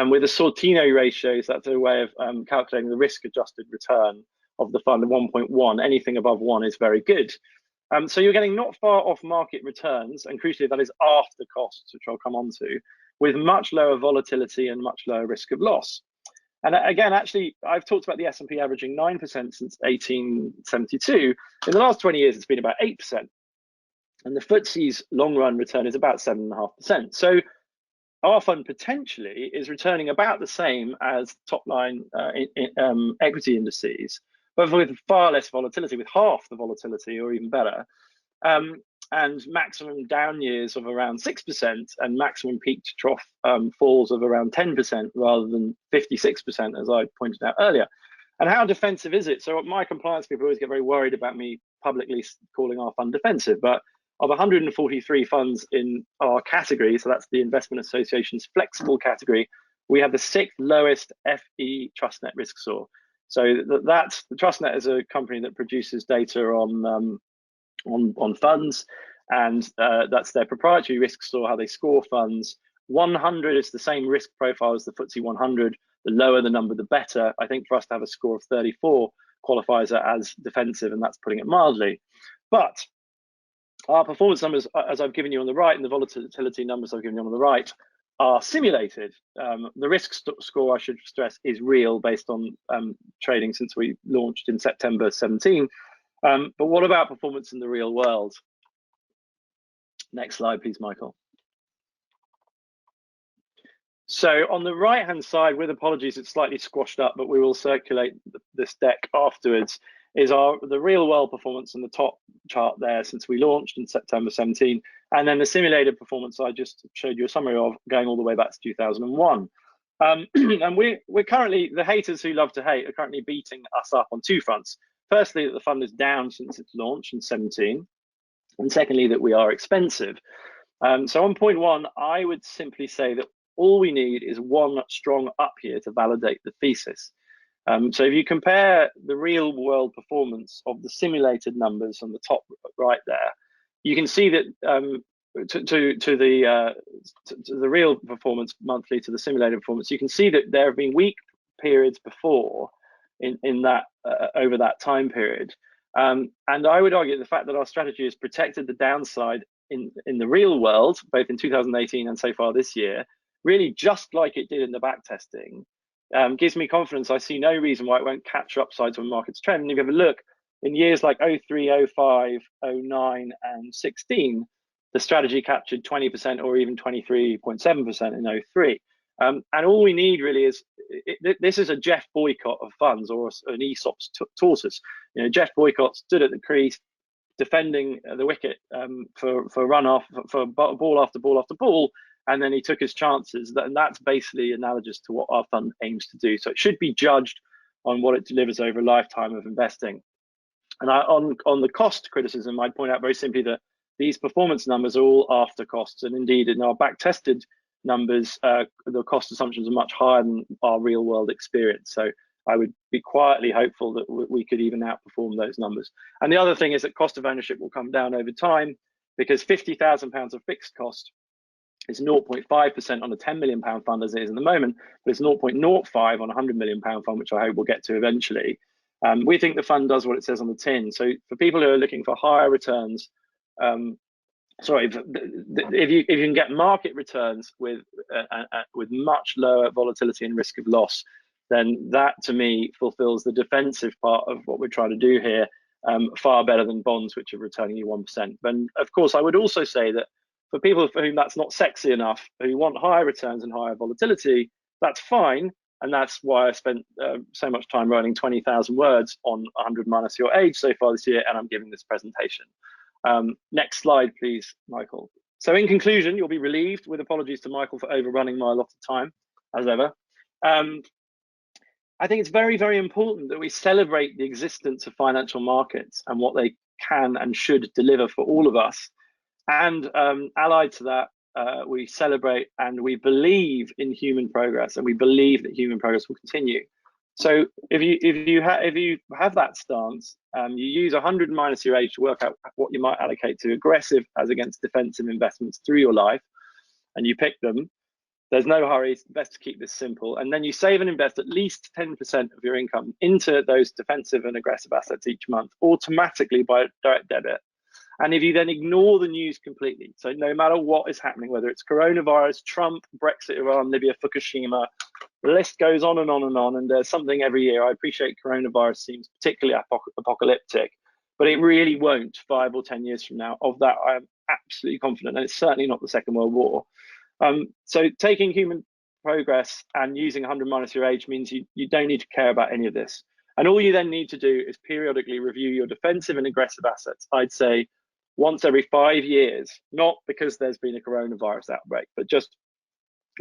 With a Sortino ratio, so that's a way of calculating the risk-adjusted return of the fund of 1.1. Anything above 1 is very good. So you're getting not far off market returns, and crucially that is after costs, which I'll come on to, with much lower volatility and much lower risk of loss. And again, actually, I've talked about the S&P averaging 9% since 1872. In the last 20 years, it's been about 8%. And the FTSE's long-run return is about 7.5%. So our fund potentially is returning about the same as top-line equity indices, but with far less volatility, with half the volatility or even better. And maximum down years of around 6% and maximum peak to trough falls of around 10% rather than 56%, as I pointed out earlier. And how defensive is it? So my compliance people always get very worried about me publicly calling our fund defensive, but of 143 funds in our category, so that's the Investment Association's flexible category, we have the 6th lowest FE TrustNet risk score. So that's TrustNet is a company that produces data on funds, and that's their proprietary risk score, how they score funds. 100 is the same risk profile as the FTSE 100. The lower the number, the better. I think for us to have a score of 34 qualifies it as defensive, and that's putting it mildly. But our performance numbers, as I've given you on the right, and the volatility numbers I've given you on the right, are simulated. The risk score, I should stress, is real based on trading since we launched in September 17. But what about performance in the real world? Next slide, please, Michael. So on the right-hand side, with apologies, it's slightly squashed up, but we will circulate this deck afterwards, is the real world performance in the top chart there since we launched in September 17, and then the simulated performance I just showed you a summary of going all the way back to 2001. And we're currently, the haters who love to hate are currently beating us up on two fronts. Firstly, that the fund is down since its launch in 17, and secondly, that we are expensive. So on point one, I would simply say that all we need is one strong up year to validate the thesis. So if you compare the real world performance of the simulated numbers on the top right there, you can see that to the real performance monthly to the simulated performance, you can see that there have been weak periods before in that over that time period. And I would argue the fact that our strategy has protected the downside in the real world, both in 2018 and so far this year, really just like it did in the back testing, gives me confidence. I see no reason why it won't capture upsides when markets trend. And if you have a look in years like 03, 05, 09, and 16, the strategy captured 20% or even 23.7% in 03. And all we need really is, this is a Jeff boycott of funds, or an Aesop's tortoise. You know, Jeff boycott stood at the crease, defending the wicket for runoff, for ball after ball after ball, and then he took his chances. And that's basically analogous to what our fund aims to do. So it should be judged on what it delivers over a lifetime of investing. And on the cost criticism, I'd point out very simply that these performance numbers are all after costs. And indeed, in our back-tested numbers, the cost assumptions are much higher than our real world experience. So I would be quietly hopeful that we could even outperform those numbers. And the other thing is that cost of ownership will come down over time, because £50,000 of fixed cost is 0.5% on a £10 million fund as it is in the moment, but it's 0.05 on a £100 million fund, which I hope we'll get to eventually. We think the fund does what it says on the tin. So for people who are looking for higher returns, if you can get market returns with much lower volatility and risk of loss, then that to me fulfills the defensive part of what we're trying to do here far better than bonds, which are returning you 1%. And of course, I would also say that for people for whom that's not sexy enough, who want higher returns and higher volatility, that's fine. And that's why I spent so much time writing 20,000 words on 100 minus your age so far this year, and I'm giving this presentation. Next slide, please, Michael. So in conclusion, you'll be relieved, with apologies to Michael for overrunning my allotted time, as ever. I think it's very, very important that we celebrate the existence of financial markets and what they can and should deliver for all of us. And allied to that, we celebrate and we believe in human progress, and we believe that human progress will continue. So if you have that stance, you use 100 minus your age to work out what you might allocate to aggressive as against defensive investments through your life, and you pick them. There's no hurry. It's best to keep this simple. And then you save and invest at least 10% of your income into those defensive and aggressive assets each month, automatically by direct debit. And if you then ignore the news completely, so no matter what is happening, whether it's coronavirus, Trump, Brexit, Iran, Libya, Fukushima, the list goes on and on and on, and there's something every year. I appreciate coronavirus seems particularly apocalyptic, but it really won't 5 or 10 years from now. Of that, I am absolutely confident, and it's certainly not the Second World War. So taking human progress and using 100 minus your age means you don't need to care about any of this. And all you then need to do is periodically review your defensive and aggressive assets. I'd say once every 5 years, not because there's been a coronavirus outbreak, but just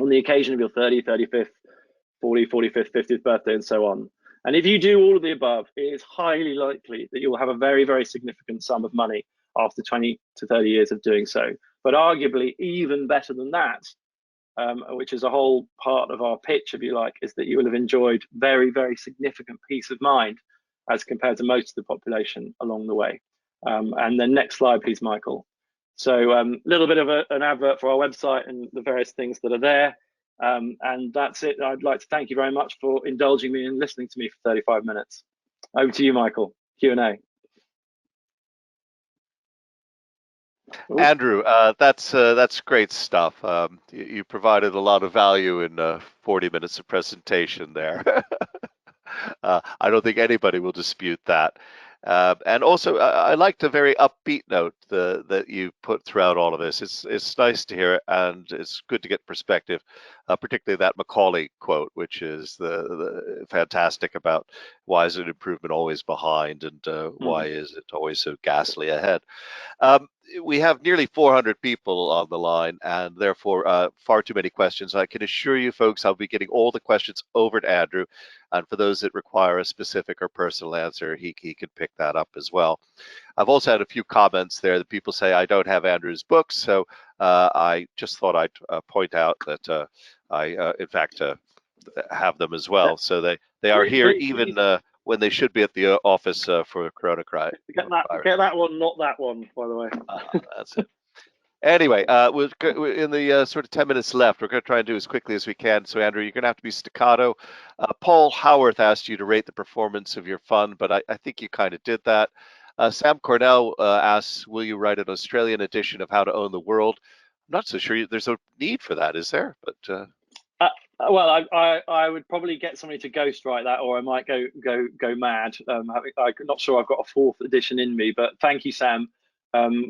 on the occasion of your 30th, 35th, 40th, 45th, 50th birthday, and so on. And if you do all of the above, it is highly likely that you will have a very, very significant sum of money after 20 to 30 years of doing so. But arguably even better than that, which is a whole part of our pitch, if you like, is that you will have enjoyed very, very significant peace of mind as compared to most of the population along the way. And then next slide, please, Michael. So a little bit of an advert for our website and the various things that are there. And that's it. I'd like to thank you very much for indulging me and listening to me for 35 minutes. Over to you, Michael. Q&A. Andrew, that's great stuff. You provided a lot of value in 40 minutes of presentation there. I don't think anybody will dispute that. And also, I like the very upbeat note that you put throughout all of this. It's nice to hear, and it's good to get perspective, particularly that Macaulay quote, which is the fantastic about why is an improvement always behind, and why is it always so ghastly ahead. We have nearly 400 people on the line, and therefore far too many questions. I can assure you, folks, I'll be getting all the questions over to Andrew, and for those that require a specific or personal answer, he can pick that up as well. I've also had a few comments there that people say I don't have Andrew's books, so I just thought I'd point out that I, in fact, have them as well. So they are here even when they should be at the office for Corona Cry. Get that one, not that one, by the way. That's it. Anyway, in the sort of 10 minutes left, we're going to try and do as quickly as we can. So, Andrew, you're going to have to be staccato. Paul Howarth asked you to rate the performance of your fund, but I think you kind of did that. Sam Cornell asks, will you write an Australian edition of How to Own the World? I'm not so sure there's a need for that, is there? But well, I would probably get somebody to ghostwrite that, or I might go mad. I'm not sure I've got a fourth edition in me, but thank you, Sam.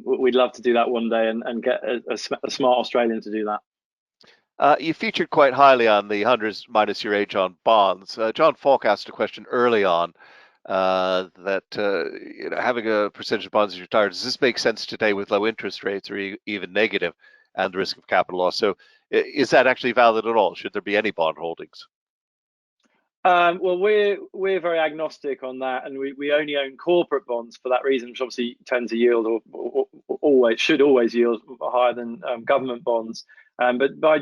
We'd love to do that one day and get a smart Australian to do that. You featured quite highly on the 100s minus your age on bonds. John Falk asked a question early on that having a percentage of bonds as retired, does this make sense today with low interest rates or even negative and the risk of capital loss? So is that actually valid at all? Should there be any bond holdings? Well, we're very agnostic on that, and we only own corporate bonds for that reason, which obviously tend to yield or should always yield higher than government bonds. But by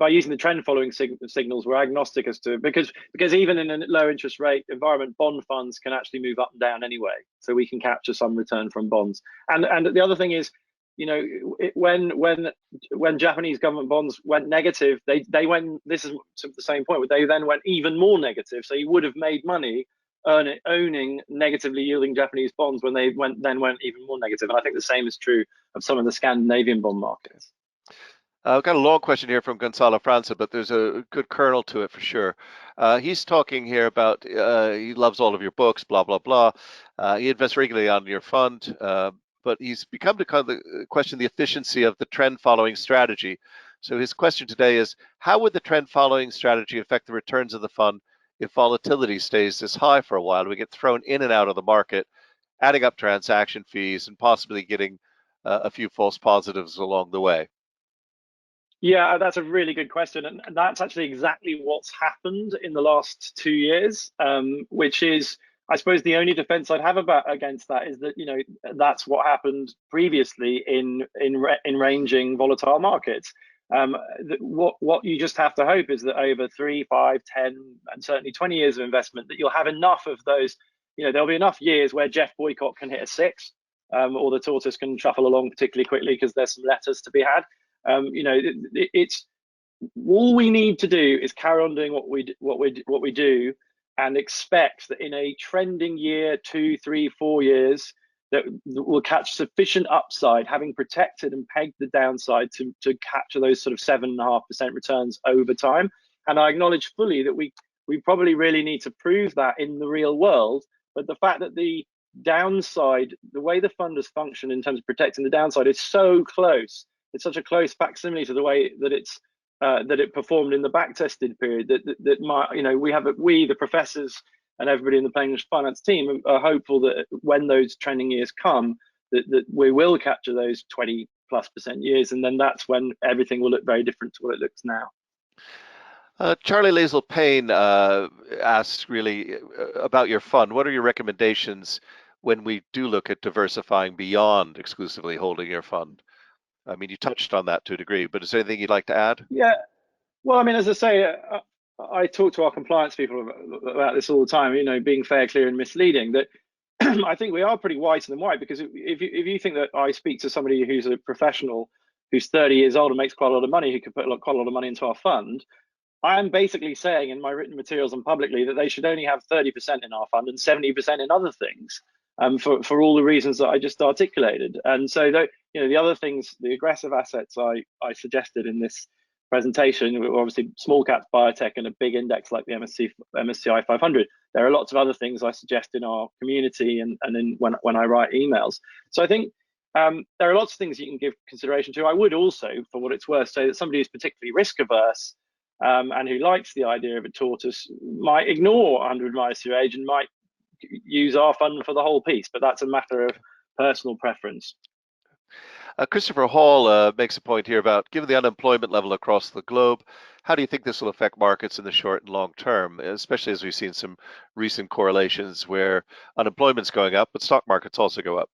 using the trend following signals, we're agnostic as to because even in a low interest rate environment, bond funds can actually move up and down anyway, so we can capture some return from bonds. And the other thing is, when Japanese government bonds went negative, they went. This is the same point. They then went even more negative. So you would have made money owning negatively yielding Japanese bonds when they went even more negative. And I think the same is true of some of the Scandinavian bond markets. I've got a long question here from Gonzalo França, but there's a good kernel to it for sure. He's talking here about he loves all of your books, blah blah blah. He invests regularly on your fund. But he's become to kind of question the efficiency of the trend following strategy. So his question today is, how would the trend following strategy affect the returns of the fund if volatility stays this high for a while? We get thrown in and out of the market, adding up transaction fees and possibly getting a few false positives along the way. Yeah, that's a really good question. And that's actually exactly what's happened in the last 2 years, which is, I suppose, the only defense I'd have against that is that that's what happened previously in ranging volatile markets. What you just have to hope is that over 3, 5, 10, and certainly 20 years of investment, that you'll have enough of those. There'll be enough years where Jeff Boycott can hit a 6, or the tortoise can shuffle along particularly quickly because there's some letters to be had. It's all we need to do is carry on doing what we do, and expect that in a trending year, 2, 3, 4 years, that we'll catch sufficient upside, having protected and pegged the downside to capture those sort of 7.5% returns over time. And I acknowledge fully that we probably really need to prove that in the real world. But the fact that the downside, the way the fund has functioned in terms of protecting the downside, is so close. It's such a close facsimile to the way that it performed in the back-tested period that we the professors and everybody in the plain finance team are hopeful that when those trending years come, that we will capture those 20+% years, and then that's when everything will look very different to what it looks now. Charlie Lazel Payne asks really about your fund. What are your recommendations when we do look at diversifying beyond exclusively holding your fund? I mean, you touched on that to a degree, but is there anything you'd like to add? Yeah. Well, I mean, as I say, I talk to our compliance people about this all the time. You know, being fair, clear, and misleading. That I think we are pretty white and white, because if you think that I speak to somebody who's a professional who's 30 years old and makes quite a lot of money, who could put quite a lot of money into our fund, I am basically saying in my written materials and publicly that they should only have 30% in our fund and 70% in other things, for all the reasons that I just articulated. And so, you know, the other things, the aggressive assets I suggested in this presentation were obviously small cap biotech and a big index like the MSCI 500. There are lots of other things I suggest in our community and then when I write emails. So I think there are lots of things you can give consideration to. I would also, for what it's worth, say that somebody who's particularly risk averse and who likes the idea of a tortoise might ignore under-advised through age and might use our fund for the whole piece, but that's a matter of personal preference. Christopher Hall makes a point here about, given the unemployment level across the globe, how do you think this will affect markets in the short and long term, especially as we've seen some recent correlations where unemployment's going up, but stock markets also go up?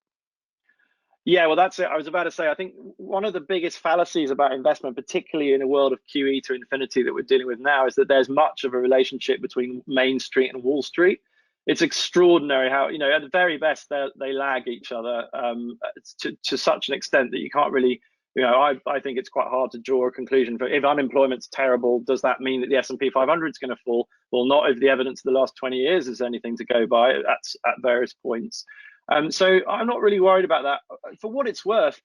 Yeah, well, that's it. I was about to say, I think one of the biggest fallacies about investment, particularly in a world of QE to infinity that we're dealing with now, is that there's much of a relationship between Main Street and Wall Street. It's extraordinary how, you know, at the very best, they lag each other to such an extent that you can't really, you know, I think it's quite hard to draw a conclusion. For if unemployment's terrible, does that mean that the S&P 500 is going to fall? Well, not if the evidence of the last 20 years is anything to go by at various points. So I'm not really worried about that. For what it's worth,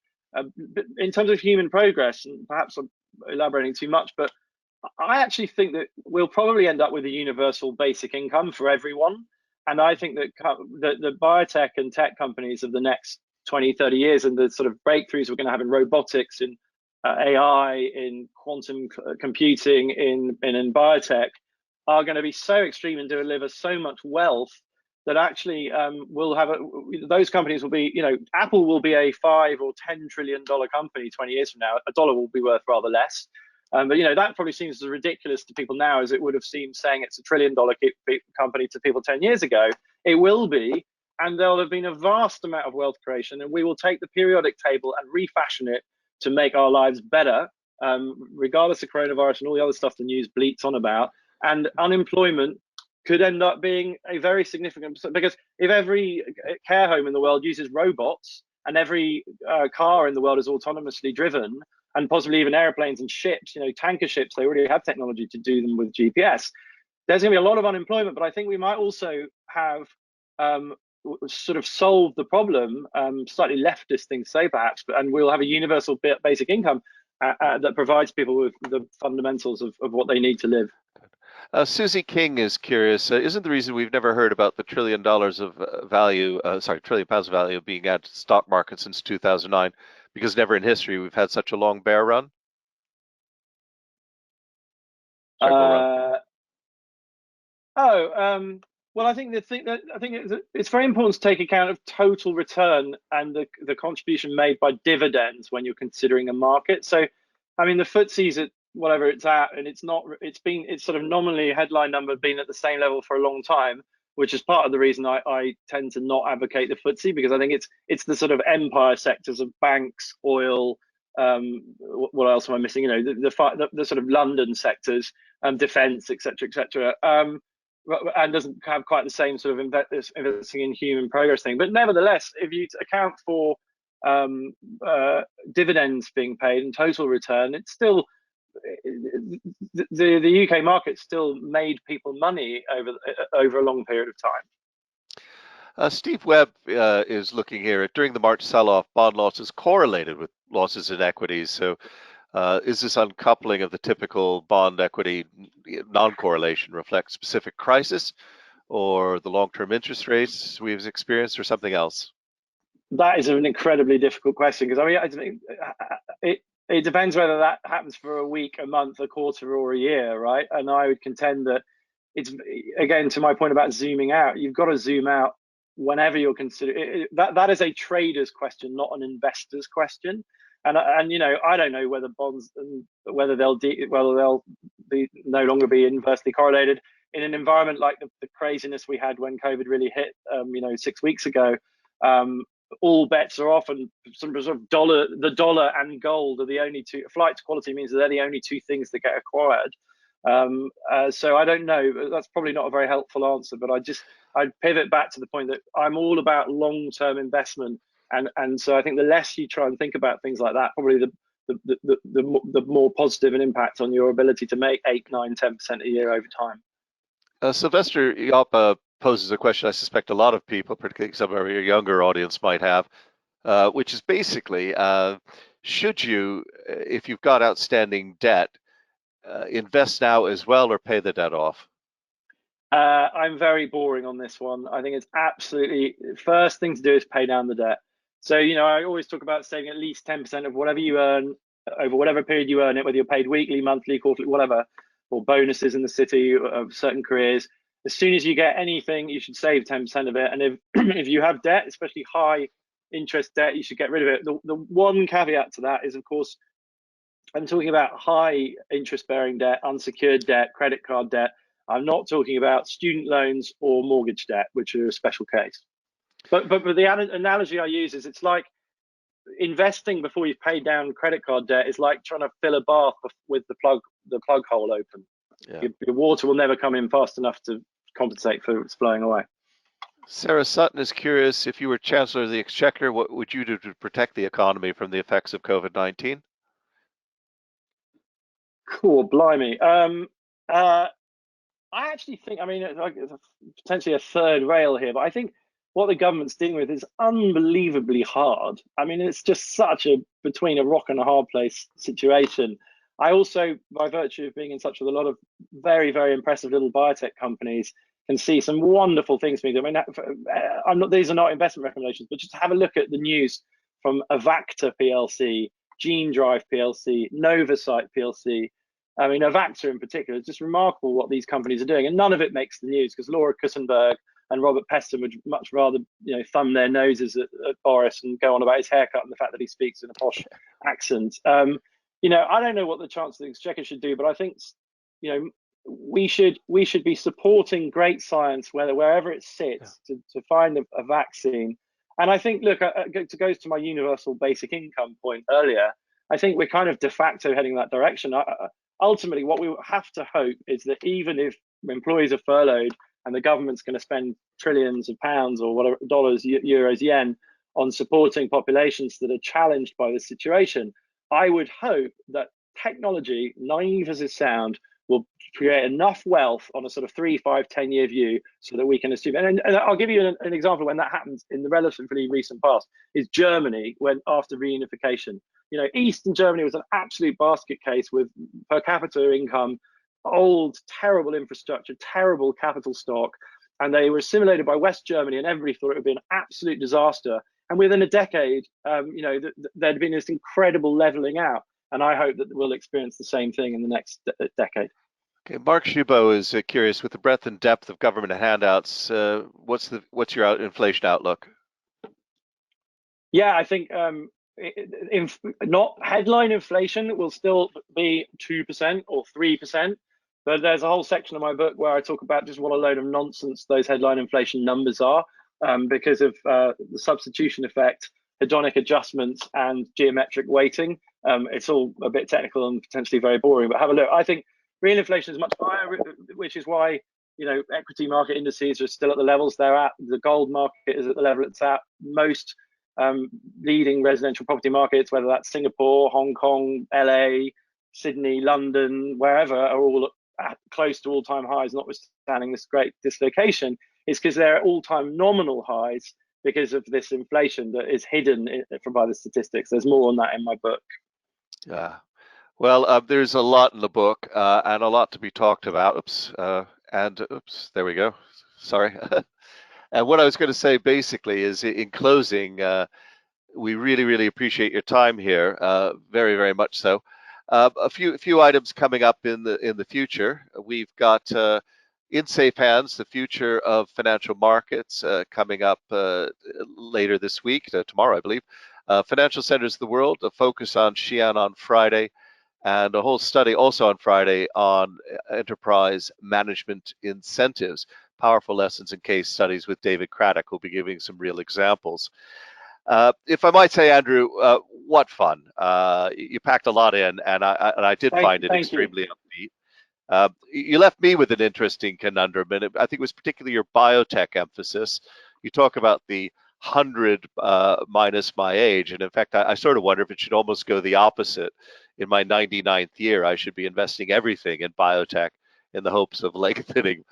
in terms of human progress, and perhaps I'm elaborating too much, but I actually think that we'll probably end up with a universal basic income for everyone. And I think that the biotech and tech companies of the next 20, 30 years and the sort of breakthroughs we're going to have in robotics, in AI, in quantum computing, in biotech are going to be so extreme and deliver so much wealth that actually we'll have those companies will be, you know, Apple will be a $5 or $10 trillion company 20 years from now. A dollar will be worth rather less. But, you know, that probably seems as ridiculous to people now as it would have seemed saying it's $1 trillion company to people 10 years ago. It will be, and there'll have been a vast amount of wealth creation, and we will take the periodic table and refashion it to make our lives better, regardless of coronavirus and all the other stuff the news bleats on about. And unemployment could end up being a very significant, because if every care home in the world uses robots and every car in the world is autonomously driven, and possibly even airplanes and ships, you know, tanker ships, they already have technology to do them with GPS, there's going to be a lot of unemployment. But I think we might also have sort of solved the problem, slightly leftist thing to say perhaps, and we'll have a universal basic income that provides people with the fundamentals of what they need to live. Susie King is curious. Isn't the reason we've never heard about the $1 trillion of value, £1 trillion of value being added to the stock market since 2009, because never in history we've had such a long bear run? Well, I think it's very important to take account of total return and the contribution made by dividends when you're considering a market. So, I mean, the FTSE's at whatever it's at, and it's sort of nominally headline number been at the same level for a long time, which is part of the reason I tend to not advocate the FTSE, because I think it's the sort of empire sectors of banks, oil, what else am I missing? You know, the sort of London sectors, defence, etc., and doesn't have quite the same sort of investing in human progress thing. But nevertheless, if you account for dividends being paid and total return, it's still the UK market still made people money over a long period of time. Steve Webb is looking here at, during the March sell-off, bond losses correlated with losses in equities. So is this uncoupling of the typical bond equity non-correlation reflect specific crisis, or the long-term interest rates we've experienced, or something else? That is an incredibly difficult question, because I mean, I think it depends whether that happens for a week, a month, a quarter, or a year, right? And I would contend that it's, again, to my point about zooming out, you've got to zoom out whenever you're considering that is a trader's question, not an investor's question. And you know, I don't know whether bonds, whether they'll be no longer be inversely correlated. in an environment like the craziness we had when COVID really hit, 6 weeks ago, all bets are off, and some sort of the dollar and gold are the only two. Flight to quality means that they're the only two things that get acquired. So I don't know. That's probably not a very helpful answer, but I'd pivot back to the point that I'm all about long-term investment, and so I think the less you try and think about things like that, probably the more positive an impact on your ability to make 8, 9, 10% a year over time. Sylvester Yapa poses a question I suspect a lot of people, particularly some of your younger audience, might have, which is basically, should you, if you've got outstanding debt, invest now as well or pay the debt off? I'm very boring on this one. I think it's absolutely first thing to do is pay down the debt. So, I always talk about saving at least 10% of whatever you earn over whatever period you earn it, whether you're paid weekly, monthly, quarterly, whatever, or bonuses in the city of certain careers. As soon as you get anything, you should save 10% of it. And if if you have debt, especially high interest debt, you should get rid of it. The one caveat to that is, of course, I'm talking about high interest bearing debt, unsecured debt, credit card debt. I'm not talking about student loans or mortgage debt, which are a special case. But the analogy I use is it's like investing before you've paid down credit card debt is like trying to fill a bath with the plug hole open. Yeah. Your water will never come in fast enough to compensate for its flowing away. Sarah Sutton is curious, if you were Chancellor of the Exchequer, what would you do to protect the economy from the effects of COVID-19? Cool, blimey. I actually think, potentially a third rail here, but I think what the government's dealing with is unbelievably hard. It's just such a between a rock and a hard place situation. I also, by virtue of being in touch with a lot of very, very impressive little biotech companies, can see some wonderful things being done. These are not investment recommendations, but just have a look at the news from Avacta PLC, Gene Drive PLC, Novocyte PLC. Avacta in particular, it's just remarkable what these companies are doing, and none of it makes the news because Laura Kusenberg and Robert Peston would much rather, thumb their noses at Boris and go on about his haircut and the fact that he speaks in a posh accent. I don't know what the Chancellor of the Exchequer should do, but I think, we should be supporting great science wherever it sits to find a vaccine. And I think, look, it goes to my universal basic income point earlier. I think we're kind of de facto heading that direction. Ultimately, what we have to hope is that even if employees are furloughed and the government's going to spend trillions of pounds or whatever, dollars, euros, yen on supporting populations that are challenged by this situation, I would hope that technology, naive as it sounds, will create enough wealth on a sort of 3, 5, 10-year view so that we can assume. And I'll give you an example when that happens in the relatively recent past, is Germany, when after reunification. Eastern Germany was an absolute basket case with per capita income, old, terrible infrastructure, terrible capital stock, and they were assimilated by West Germany, and everybody thought it would be an absolute disaster. And within a decade, there'd been this incredible leveling out, and I hope that we'll experience the same thing in the next decade. Okay, Mark Shubo is curious, with the breadth and depth of government handouts, what's your inflation outlook? Yeah, I think not headline inflation will still be 2% or 3%, but there's a whole section of my book where I talk about just what a load of nonsense those headline inflation numbers are, because of the substitution effect, hedonic adjustments, and geometric weighting. It's all a bit technical and potentially very boring, but have a look. I think real inflation is much higher, which is why equity market indices are still at the levels they're at. The gold market is at the level it's at. Most leading residential property markets, whether that's Singapore, Hong Kong, LA, Sydney, London, wherever, are all close to all-time highs, notwithstanding this great dislocation. It's because they're at all-time nominal highs because of this inflation that is hidden from by the statistics. There's more on that in my book. Yeah. Well, there's a lot in the book and a lot to be talked about. Oops, there we go. Sorry. And what I was going to say basically is, in closing, we really, really appreciate your time here, very, very much so. A few items coming up in the future. We've got in safe hands the future of financial markets coming up later this week, tomorrow, I believe. Financial Centers of the World, a focus on Xi'an on Friday. and a whole study also on Friday on enterprise management incentives. Powerful lessons and case studies with David Craddock, who'll be giving some real examples. If I might say, Andrew, what fun! You packed a lot in, and I did find it Thank you. extremely upbeat. You left me with an interesting conundrum, and I think it was particularly your biotech emphasis. You talk about the 100 minus my age, and in fact, I sort of wonder if it should almost go the opposite. In my 99th year, I should be investing everything in biotech in the hopes of lengthening,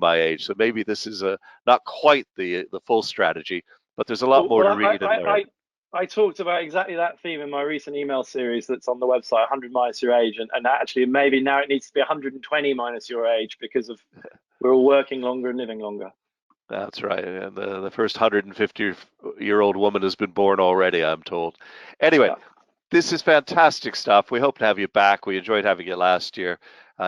my age. So maybe this is not quite the full strategy, but there's a lot more Well, to read and learn. I talked about exactly that theme in my recent email series that's on the website, 100 minus your age, and actually maybe now it needs to be 120 minus your age because of we're all working longer and living longer. That's right. And the first 150-year-old woman has been born already, I'm told. Anyway, this is fantastic stuff. We hope to have you back. We enjoyed having you last year.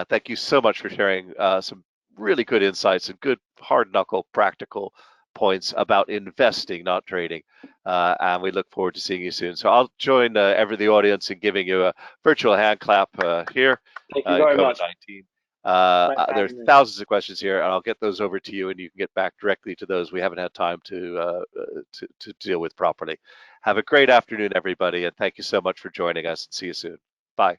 Thank you so much for sharing some really good insights and good hard knuckle practical points about investing, not trading. And we look forward to seeing you soon. So I'll join the audience in giving you a virtual hand clap here. Thank you very much. COVID-19. There are Me. thousands of questions here, and I'll get those over to you, and you can get back directly to those we haven't had time to deal with properly. Have a great afternoon, everybody, and thank you so much for joining us. And see you soon. Bye.